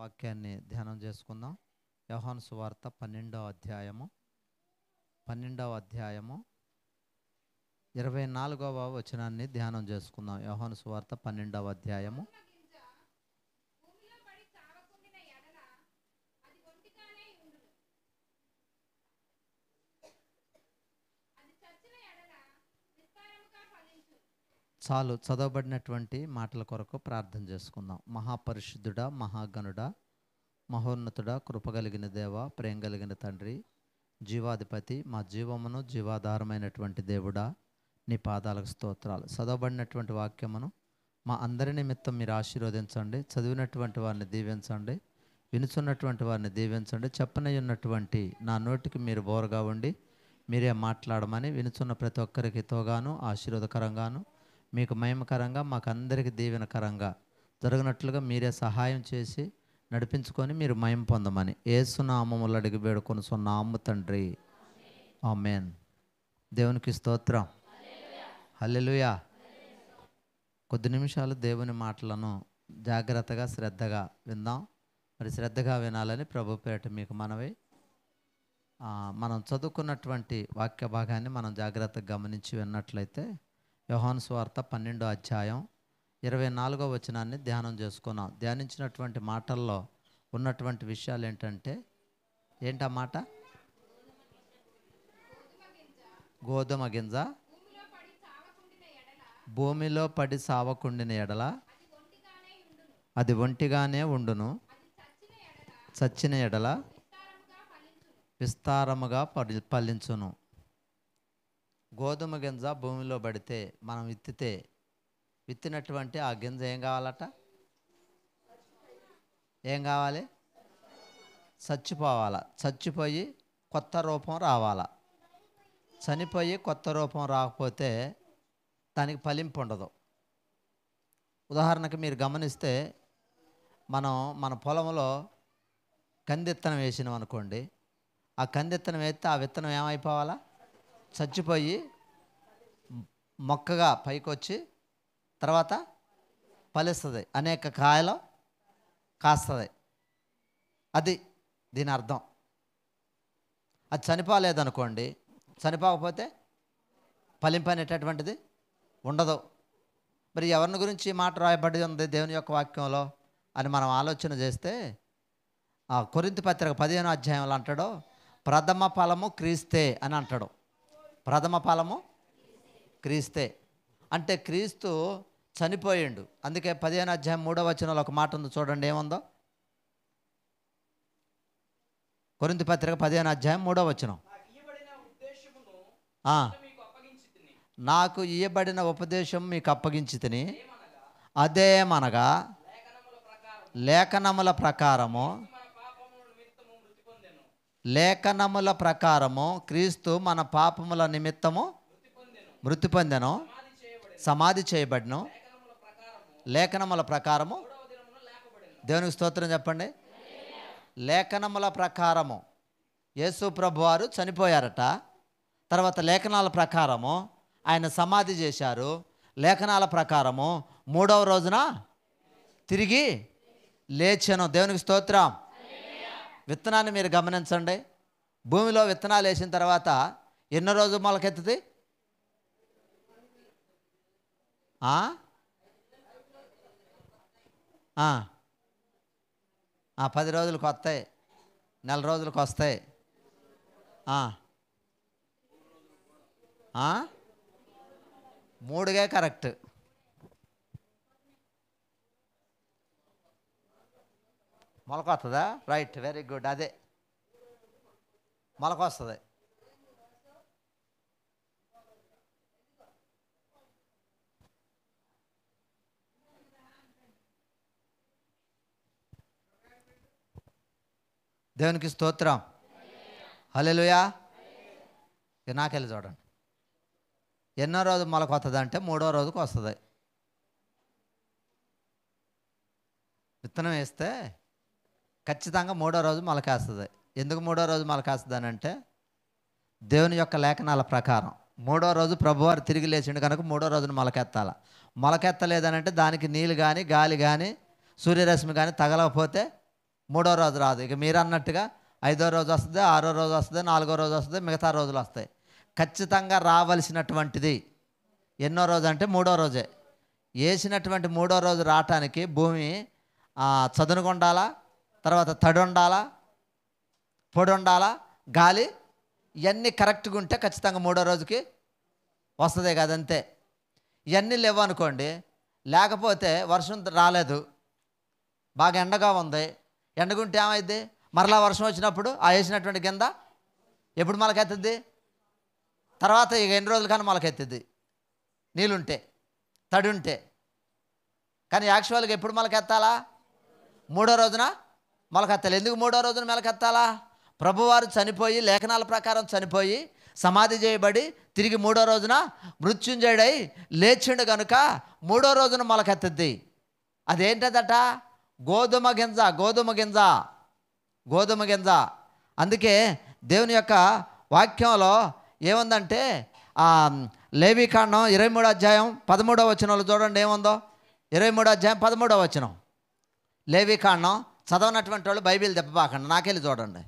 వాక్యాన్ని ధ్యానం చేసుకుందాం. యోహాను సువార్త 12వ అధ్యాయము 24వ వచనాన్ని ధ్యానం చేసుకుందాం. యోహాను సువార్త 12వ అధ్యాయము. చాలు, చదవబడినటువంటి మాటల కొరకు ప్రార్థన చేసుకుందాం. మహాపరిశుద్ధుడా, మహాగణుడా, మహోన్నతుడా, కృపగలిగిన దేవ, ప్రేమ కలిగిన తండ్రి, జీవాధిపతి, మా జీవమును జీవాధారమైనటువంటి దేవుడా, నీ పాదాలకు స్తోత్రాలు. చదవబడినటువంటి వాక్యమును మా అందరి నిమిత్తం మీరు ఆశీర్వదించండి. చదివినటువంటి వారిని దీవించండి, వినుచున్నటువంటి వారిని దీవించండి. చెప్పనయ్యున్నటువంటి నా నోటికి మీరు బోరగా ఉండి మీరే మాట్లాడమని, వినుచున్న ప్రతి ఒక్కరికి తోగాను ఆశీర్వాదకరంగాను మీకు మహిమకరంగా మాకు అందరికీ దీవెనకరంగా జరుగునట్లుగా మీరే సహాయం చేసి నడిపించుకొని మీరు మహిమ పొందమని యేసు నామములో అడిగి వేడుకొనుచున్నాము తండ్రి, ఆమేన్. దేవునికి స్తోత్రం. హల్లెలూయా. కొద్ది నిమిషాలు దేవుని మాటలను జాగ్రత్తగా శ్రద్ధగా విందాం. మరి శ్రద్ధగా వినాలని ప్రభు పేరిట మీకు మనవి. మనం చదువుకున్నటువంటి వాక్య భాగాన్ని మనం జాగ్రత్తగా గమనించి విన్నట్లయితే యోహాను సువార్త 12వ అధ్యాయం 24వ వచనాన్ని ధ్యానం చేసుకున్నాం. ధ్యానించినటువంటి మాటల్లో ఉన్నటువంటి విషయాలు ఏంటంటే, ఏంటా మాట? గోధుమ గింజ భూమిలో పడి సావకుండిన ఎడల అది ఒంటిగానే ఉండును, చచ్చిన ఎడల విస్తారముగా ఫలించును. గోధుమ గింజ భూమిలో పడితే మనం విత్తినటువంటి ఆ గింజ ఏం కావాలట? ఏం కావాలి? చచ్చిపోవాలా. చచ్చిపోయి కొత్త రూపం రావాలా. చనిపోయి కొత్త రూపం రాకపోతే దానికి ఫలింపు ఉండదు. ఉదాహరణకు మీరు గమనిస్తే మన పొలంలో కందిత్తనం వేసినాం అనుకోండి. ఆ కందిత్తనం వేస్తే ఆ విత్తనం ఏమైపోవాలా? చచ్చిపోయి మొక్కగా పైకి వచ్చి తర్వాత ఫలిస్తుంది, అనేక కాయలు కాస్తుంది. అది దీని అర్థం. అది చనిపోలేదనుకోండి, చనిపోకపోతే ఫలింపు అనేటటువంటిది ఉండదు. మరి ఎవరిని గురించి మాట రాయబడి ఉంది దేవుని యొక్క వాక్యంలో అని మనం ఆలోచన చేస్తే, కొరింథీ పత్రిక 15వ అధ్యాయంలో అంటాడు, ప్రథమ ఫలము క్రీస్తే అని అంటాడు. ప్రథమ ఫలము క్రీస్తే అంటే క్రీస్తు చనిపోయిండు. అందుకే 15వ అధ్యాయం 3వ వచనంలో ఒక మాట ఉంది, చూడండి ఏముందో. కొరింథీ పత్రిక 15వ అధ్యాయం 3వ వచనం. నాకు ఇయ్యబడిన ఉపదేశం మీకు అప్పగించి తిని, అదేమనగా లేఖనముల ప్రకారము క్రీస్తు మన పాపముల నిమిత్తము మృతి పొందెను, సమాధి చేయబడిను, లేఖనముల ప్రకారము. దేవునికి స్తోత్రం చెప్పండి. లేఖనముల ప్రకారము యేసు ప్రభు వారు చనిపోయారట. తర్వాత లేఖనాల ప్రకారము ఆయన సమాధి చేశారు. లేఖనాల ప్రకారము 3వ రోజున తిరిగి లేచెను. దేవునికి స్తోత్రం. విత్తనాన్ని మీరు గమనించండి. భూమిలో విత్తనాలు వేసిన తర్వాత ఎన్నో రోజు మొలకెత్తుతుంది? 10 రోజులకు వస్తాయి, నెల రోజులకు వస్తాయి. 3గే కరెక్ట్. మొలక వస్తుందా? Right, very good. అదే మొలక వస్తుంది. దేవునికి స్తోత్రం. హల్లెలూయా. నాకెళ్ళి చూడండి, ఎన్నో రోజు మొలక వస్తుంది అంటే 3వ రోజుకు వస్తుంది. విత్తనం వేస్తే ఖచ్చితంగా 3వ రోజు మొలకేస్తుంది. ఎందుకు 3వ రోజు మొలకేస్తుంది అని అంటే, దేవుని యొక్క లేఖనాల ప్రకారం 3వ రోజు ప్రభువారు తిరిగి లేచిండు కనుక 3వ రోజున మొలకెత్తాల. మొలకెత్తలేదని అంటే దానికి నీళ్ళు కానీ గాలి కానీ సూర్యరశ్మి కానీ తగలకపోతే మూడో రోజు రాదు. ఇక మీరు అన్నట్టుగా 5వ రోజు వస్తుంది, 6వ రోజు వస్తుంది, 4వ రోజు వస్తుంది, మిగతా రోజులు వస్తాయి. ఖచ్చితంగా రావలసినటువంటిది ఎన్నో రోజు అంటే 3వ రోజే. వేసినటువంటి 3వ రోజు రావటానికి భూమి చదునుగా ఉండాలా, తర్వాత తడి ఉండాలా, పొడి ఉండాలా, గాలి ఇవన్నీ కరెక్ట్గా ఉంటే ఖచ్చితంగా 3వ రోజుకి వస్తుంది కదంతే. ఇవన్నీ లేవు అనుకోండి, లేకపోతే వర్షం రాలేదు, బాగా ఎండగా ఉంది, ఎండగుంటే ఏమైంది, మరలా వర్షం వచ్చినప్పుడు ఆ వేసినటువంటి కింద ఎప్పుడు మొలకెత్తుద్ది, తర్వాత ఇక ఎన్ని రోజులు కానీ మొలకెత్తుద్ది నీళ్ళుంటే, తడి ఉంటే. కానీ యాక్చువల్గా ఎప్పుడు మొలకెత్తాలా? 3వ రోజున మొలకెత్తాలి. ఎందుకు 3వ రోజున మొలకెత్తాలా? ప్రభువారు చనిపోయి, లేఖనాల ప్రకారం చనిపోయి సమాధి చేయబడి తిరిగి 3వ రోజున మృత్యుంజయుడై లేచిండు కనుక 3వ రోజున మొలకెత్తుద్ది. అదేంటదట? గోధుమ గింజ, గోధుమ గింజ, గోధుమ గింజ. అందుకే దేవుని యొక్క వాక్యంలో ఏముందంటే లేవీకాండం 23వ అధ్యాయం 13వ వచనంలో చూడండి ఏముందో. 23వ అధ్యాయం 13వ వచనం. లేవీకాండం చదవనటువంటి వాళ్ళు బైబిల్ దెబ్బపాకండి, నాకెళ్ళి చూడండి.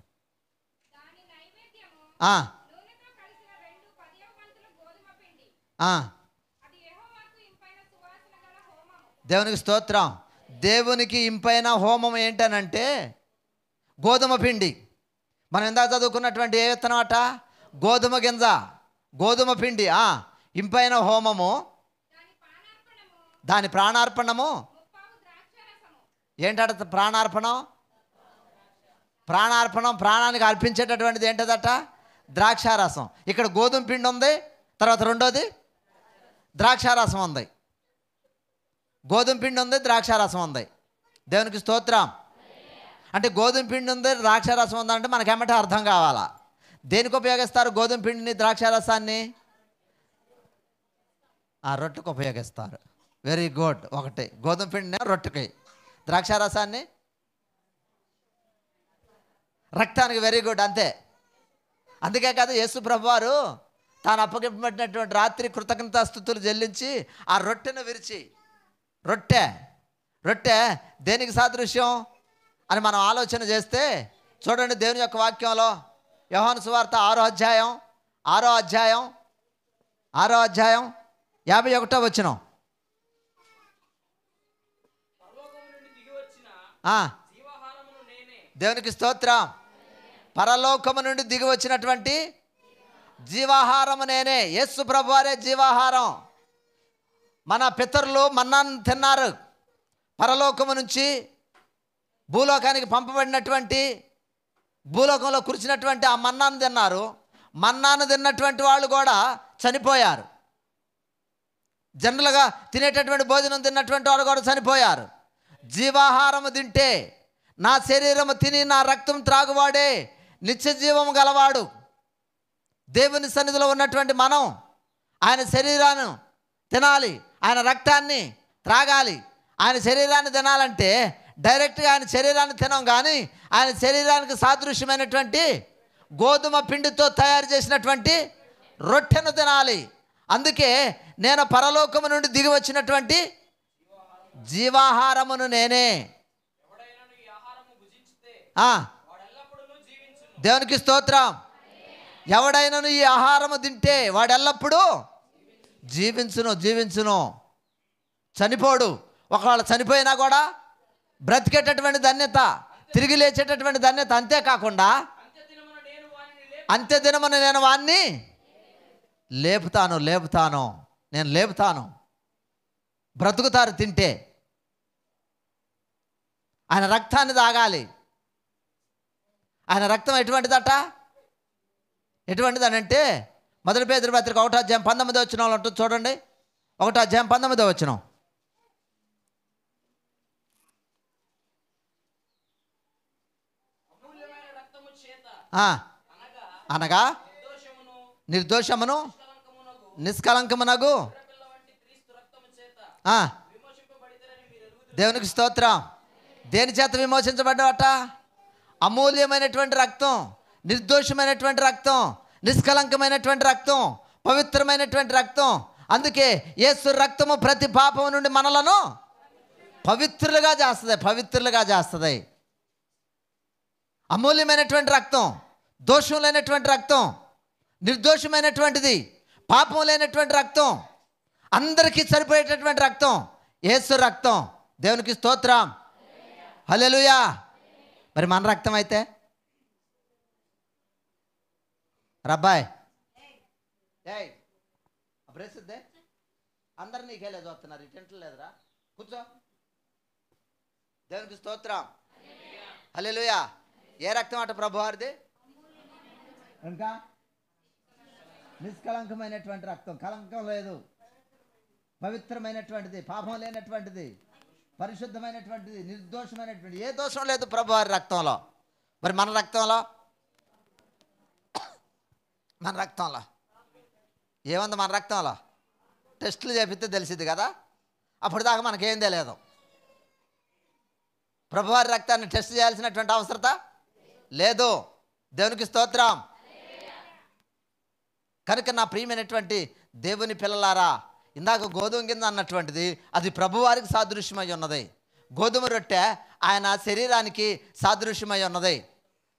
దేవునికి స్తోత్రం. దేవునికి ఇంపైన హోమం ఏంటనంటే గోధుమ పిండి. మనం ఇందాక చదువుకున్నటువంటి ఏ విత్తనం అట? గోధుమ గింజ, గోధుమ పిండి. ఇంపైన హోమము, దాని ప్రాణార్పణము. ఏంటట ప్రాణార్పణం? ప్రాణార్పణం, ప్రాణానికి అర్పించేటటువంటిది ఏంటదట? ద్రాక్షారసం. ఇక్కడ గోధుమ పిండి ఉంది, తర్వాత రెండోది ద్రాక్షారసం ఉంది. గోధుమ పిండి ఉంది, ద్రాక్షారసం ఉంది. దేవునికి స్తోత్రం. అంటే గోధుమ పిండి ఉంది, ద్రాక్షారసం ఉందంటే మనకేమంటే అర్థం కావాలా? దేనికి ఉపయోగిస్తారు గోధుమ పిండిని, ద్రాక్షారసాన్ని? రొట్టెకు ఉపయోగిస్తారు. Very good. ఒకటి గోధుమ పిండిని రొట్టెకి, ద్రాక్షారసాన్ని రక్తానికి. Very good. అంతే. అందుకే కదా యేసు ప్రభువారు తాను అప్పగింపబడినటువంటి రాత్రి కృతజ్ఞతాస్తుతులు చెల్లించి ఆ రొట్టెను విరిచి, రొట్టె రొట్టె దేనికి సాదృశ్యం అని మనం ఆలోచన చేస్తే చూడండి, దేవుని యొక్క వాక్యంలో యోహాను సువార్త 6వ అధ్యాయం 51వ వచనం. దేవునికి స్తోత్రం. పరలోకము నుండి దిగి వచ్చినటువంటి జీవాహారము నేనే. యేసు ప్రభువారే జీవాహారం. మన పితరులు మన్నాను తిన్నారు. పరలోకము నుంచి భూలోకానికి పంపబడినటువంటి, భూలోకంలో కురిచినటువంటి ఆ మన్నాను తిన్నారు. మన్నాను తిన్నటువంటి వాళ్ళు కూడా చనిపోయారు. జనరల్గా తినేటటువంటి భోజనం తిన్నటువంటి వాళ్ళు కూడా చనిపోయారు. జీవాహారము తింటే, నా శరీరము తిని నా రక్తం త్రాగువాడే నిత్య జీవము గలవాడు. దేవుని సన్నిధిలో ఉన్నటువంటి మనం ఆయన శరీరాన్ని తినాలి, ఆయన రక్తాన్ని త్రాగాలి. ఆయన శరీరాన్ని తినాలంటే డైరెక్ట్గా ఆయన శరీరాన్ని తినం, కానీ ఆయన శరీరానికి సాదృశ్యమైనటువంటి గోధుమ పిండితో తయారు చేసినటువంటి రొట్టెను తినాలి. అందుకే నేను పరలోకము నుండి దిగి వచ్చినటువంటి జీవాహారమును నేనే. దేవునికి స్తోత్రం. ఎవడైనాను ఈ ఆహారము తింటే వాడెల్లప్పుడూ జీవించును. చనిపోడు. ఒకవేళ చనిపోయినా కూడా బ్రతికేటటువంటి ధన్యత, తిరిగి లేచేటటువంటి ధన్యత. అంతేకాకుండా అంత్యదినమున నేను వాణ్ణి లేపుతాను. బ్రతుకుతారు తింటే. ఆయన రక్తాన్ని తాగాలి. ఆయన రక్తం ఎటువంటిదట? ఎటువంటిదనంటే 1 పేతురు పత్రిక 1వ అధ్యాయం 19వ వచనంలో ఉంటుంది చూడండి. 1వ అధ్యాయం 19వ వచనం. అనగా నిర్దోషమును నిష్కలంకమునగు. దేవునికి స్తోత్రం. దేని చేత విమోచించబడ్డావట? అమూల్యమైనటువంటి రక్తం, నిర్దోషమైనటువంటి రక్తం, నిష్కలంకమైనటువంటి రక్తం, పవిత్రమైనటువంటి రక్తం. అందుకే యేసు రక్తము ప్రతి పాపము నుండి మనలను పవిత్రులుగా చేస్తుంది. అమూల్యమైనటువంటి రక్తం, దోషం లేనటువంటి రక్తం, నిర్దోషమైనటువంటిది, పాపం లేనటువంటి రక్తం, అందరికీ సరిపోయేటటువంటి రక్తం యేసు రక్తం. దేవునికి స్తోత్రం, హల్లెలూయా. మరి మన రక్తం అయితే రబ్బాయ్ బ్రేసిద్దే అందరు నీకేలే చూస్తున్నారు, ఇటెంట్లు లేదురా, కూర్చో. దేవునికి స్తోత్రం, హల్లెలూయా. ఏ రక్తం అట ప్రభువారిది? ఇంకా నిష్కలంకమైనటువంటి రక్తం, కలంకం లేదు, పవిత్రమైనటువంటిది, పాపం లేనటువంటిది, పరిశుద్ధమైనటువంటిది, నిర్దోషమైనటువంటి, ఏ దోషం లేదు ప్రభువారి రక్తంలో. మరి మన రక్తంలో ఏముంది? మన రక్తంలో టెస్టులు చేపిస్తే తెలిసింది కదా. అప్పుడు దాకా మనకేం తెలియదు. ప్రభువారి రక్తాన్ని టెస్ట్ చేయాల్సినటువంటి అవసరత లేదు. దేవునికి స్తోత్రం. కనుక నా ప్రియమైనటువంటి దేవుని పిల్లలారా, ఇందాక గోధుమ గింజ అన్నటువంటిది అది ప్రభువారికి సాదృశ్యమై ఉన్నది. గోధుమ రొట్టె ఆయన శరీరానికి సాదృశ్యమై ఉన్నది.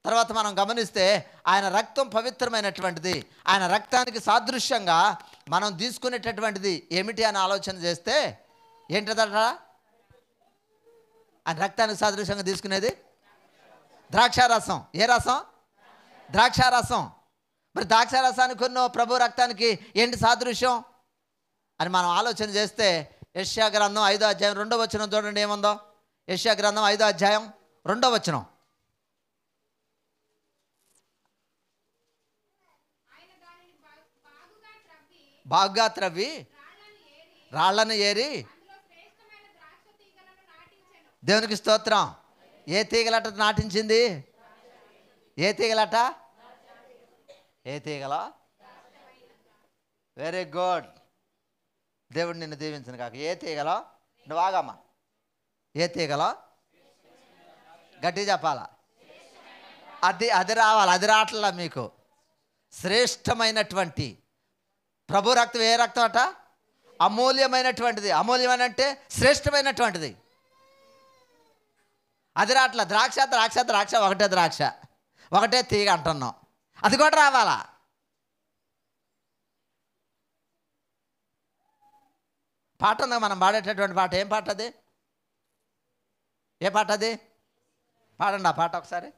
తర్వాత మనం గమనిస్తే ఆయన రక్తం పవిత్రమైనటువంటిది. ఆయన రక్తానికి సాదృశ్యంగా మనం తీసుకునేటటువంటిది ఏమిటి అని ఆలోచన చేస్తే ఏంటదట? ఆయన రక్తానికి సాదృశ్యంగా తీసుకునేది ద్రాక్షారసం. ఏ రసం? ద్రాక్షారసం. మరి ద్రాక్షారసానికి ఉన్న ప్రభు రక్తానికి ఏంటి సాదృశ్యం అని మనం ఆలోచన చేస్తే యెషయా గ్రంథం 5వ అధ్యాయం 2వ వచనం చూడండి ఏముందో. యెషయా గ్రంథం 5వ అధ్యాయం 2వ వచనం. బాగా త్రవ్వి రాళ్లను ఏరి. దేవునికి స్తోత్రం. ఏ తీగలట నాటించింది? ఏ తీగలట? ఏ తీగలో? Very good. దేవుడు నిన్ను దీవించను కాక. ఏ తీగలో? నువ్వు ఆగమ్మా. ఏ తీగలో? గట్టి చెప్పాలా? అది రావాలి. అది రావట్లా మీకు. శ్రేష్టమైనటువంటి ప్రభు రక్తం. ఏ రక్తం అట? అమూల్యమైనటువంటిది. అమూల్యమైన అంటే శ్రేష్టమైనటువంటిది. అది రాట్లా. ద్రాక్ష ద్రాక్ష ద్రాక్ష ఒకటే ద్రాక్ష, ఒకటే తీగ అంటున్నాం. అది కూడా రావాలా? పాట ఉంది మనం పాడేటటువంటి పాట. ఏం పాట అది? ఏ పాట అది? పాడండి ఆ పాట ఒకసారి.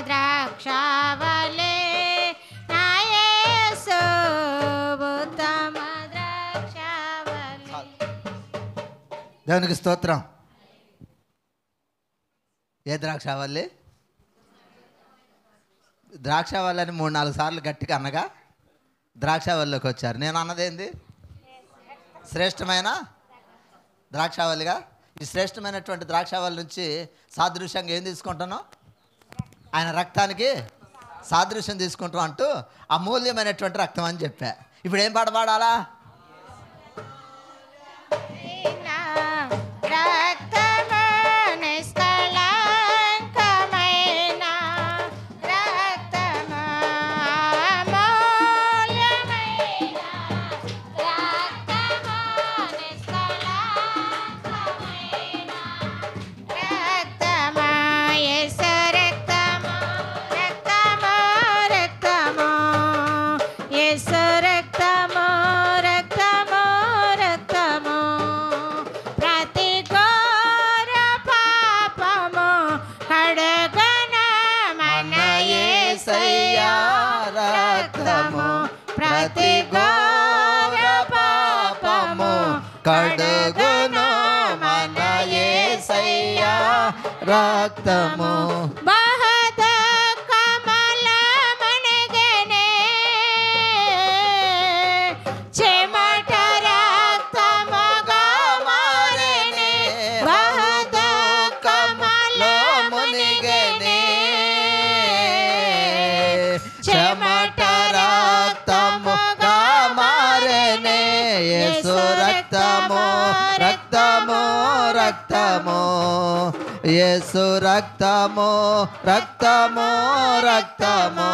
ద్రాక్షావలే నా యేసు ఉత్తమ ద్రాక్షావలే. దేవునికి స్తోత్రం. ఏ ద్రాక్షావల్లి? ద్రాక్షావల్లి 3-4 సార్లు గట్టిగా అనగా ద్రాక్షావల్లిలోకి వచ్చారు. నేను అన్నదేంది? శ్రేష్టమైన ద్రాక్షావల్లిగా. ఈ శ్రేష్టమైనటువంటి ద్రాక్షావల్లి నుంచి సాదృశ్యంగా ఏం తీసుకుంటాను? ఆయన రక్తానికి సాదృశ్యం తీసుకుంటాం అంటూ అమూల్యమైనటువంటి రక్తం అని చెప్పా. ఇప్పుడు ఏం పాట పాడాలా? ప్రతి ఘోర పాపము కడుగును మన యేసయ్యా రక్తము. బహద కమలమణగనే చెమట రక్తముగా మారెనే. బహద కమలమణగనే చెమట రక్తముగా మారెనే. యేసు రక్తము రక్తము రక్తము యేసు రక్తము రక్తము రక్తము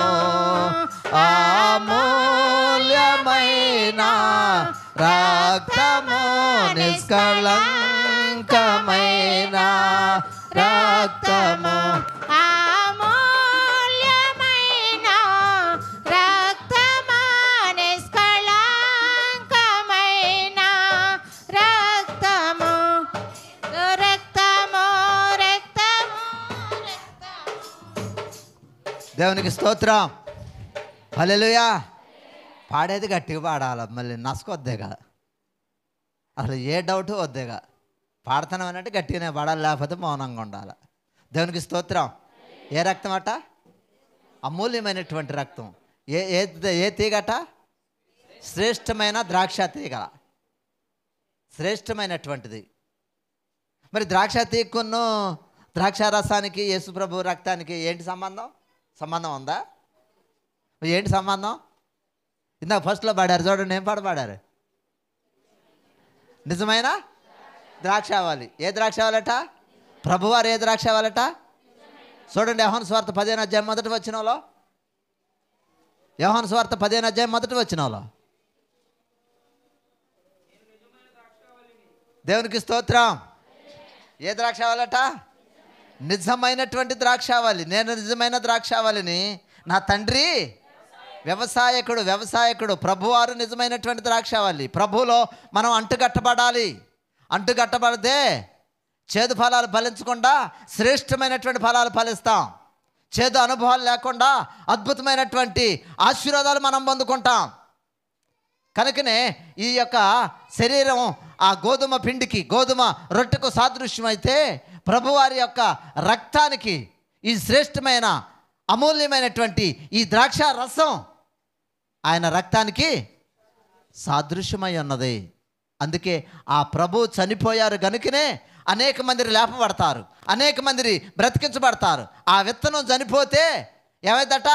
అమూల్యమైన రక్తము నిష్కళంకమైన రక్తము అమూల్యమైన రక్తము నిష్కళంకమైన రక్తము రక్తము రక్తము దేవునికి స్తోత్రం. హల్లెలూయా. పాడేది గట్టిగా పాడాలి, మళ్ళీ నసుకొద్దేగా, అసలు ఏ డౌట్ వద్దేగా. పాడుతున్నాం అన్నట్టు గట్టిగానే పాడాలి, లేకపోతే మౌనంగా ఉండాలి. దేవునికి స్తోత్రం. ఏ రక్తం అట? అమూల్యమైనటువంటి రక్తం. ఏ ఏ ఏ తీగట? శ్రేష్టమైన ద్రాక్ష తీగ, శ్రేష్టమైనటువంటిది. మరి ద్రాక్ష తీగకును ద్రాక్ష రసానికి యేసుప్రభు రక్తానికి ఏంటి సంబంధం? సంబంధం ఉందా? ఏంటి సంబంధం? ఇందాక ఫస్ట్లో పాడారు చూడండి, ఏం పాట పాడారు? నిజమైన ద్రాక్షావళి. ఏ ద్రాక్షావళట? ప్రభువారు ఏ ద్రాక్షావళట? చూడండి, యోహాను సువార్త 15వ అధ్యాయం మొదటి వచనంలో, యోహాను సువార్త 15వ అధ్యాయం మొదటి వచనంలో, దేవునికి స్తోత్రం. ఏ ద్రాక్షావళట? నిజమైనటువంటి ద్రాక్షావళి. నేను నిజమైన ద్రాక్షావళిని, నా తండ్రి వ్యవసాయకుడు. వ్యవసాయకుడు ప్రభువారు నిజమైనటువంటి ద్రాక్షావళి. ప్రభువులో మనం అంటుకట్టబడాలి. అంటుకట్టబడితే చేదు ఫలాలు ఫలించకుండా శ్రేష్టమైనటువంటి ఫలాలు ఫలిస్తాం. చేదు అనుభవాలు లేకుండా అద్భుతమైనటువంటి ఆశీర్వాదాలు మనం పొందుకుంటాం. కనుకనే ఈ యొక్క శరీరం ఆ గోధుమ పిండికి, గోధుమ రొట్టెకు సాదృశ్యం అయితే, ప్రభువారి యొక్క రక్తానికి ఈ శ్రేష్టమైన అమూల్యమైనటువంటి ఈ ద్రాక్ష రసం ఆయన రక్తానికి సాదృశ్యమై ఉన్నది. అందుకే ఆ ప్రభు చనిపోయారు కనుకనే అనేక మంది లేపబడతారు, అనేక మంది బ్రతికించబడతారు. ఆ విత్తనం చనిపోతే ఏమైందట?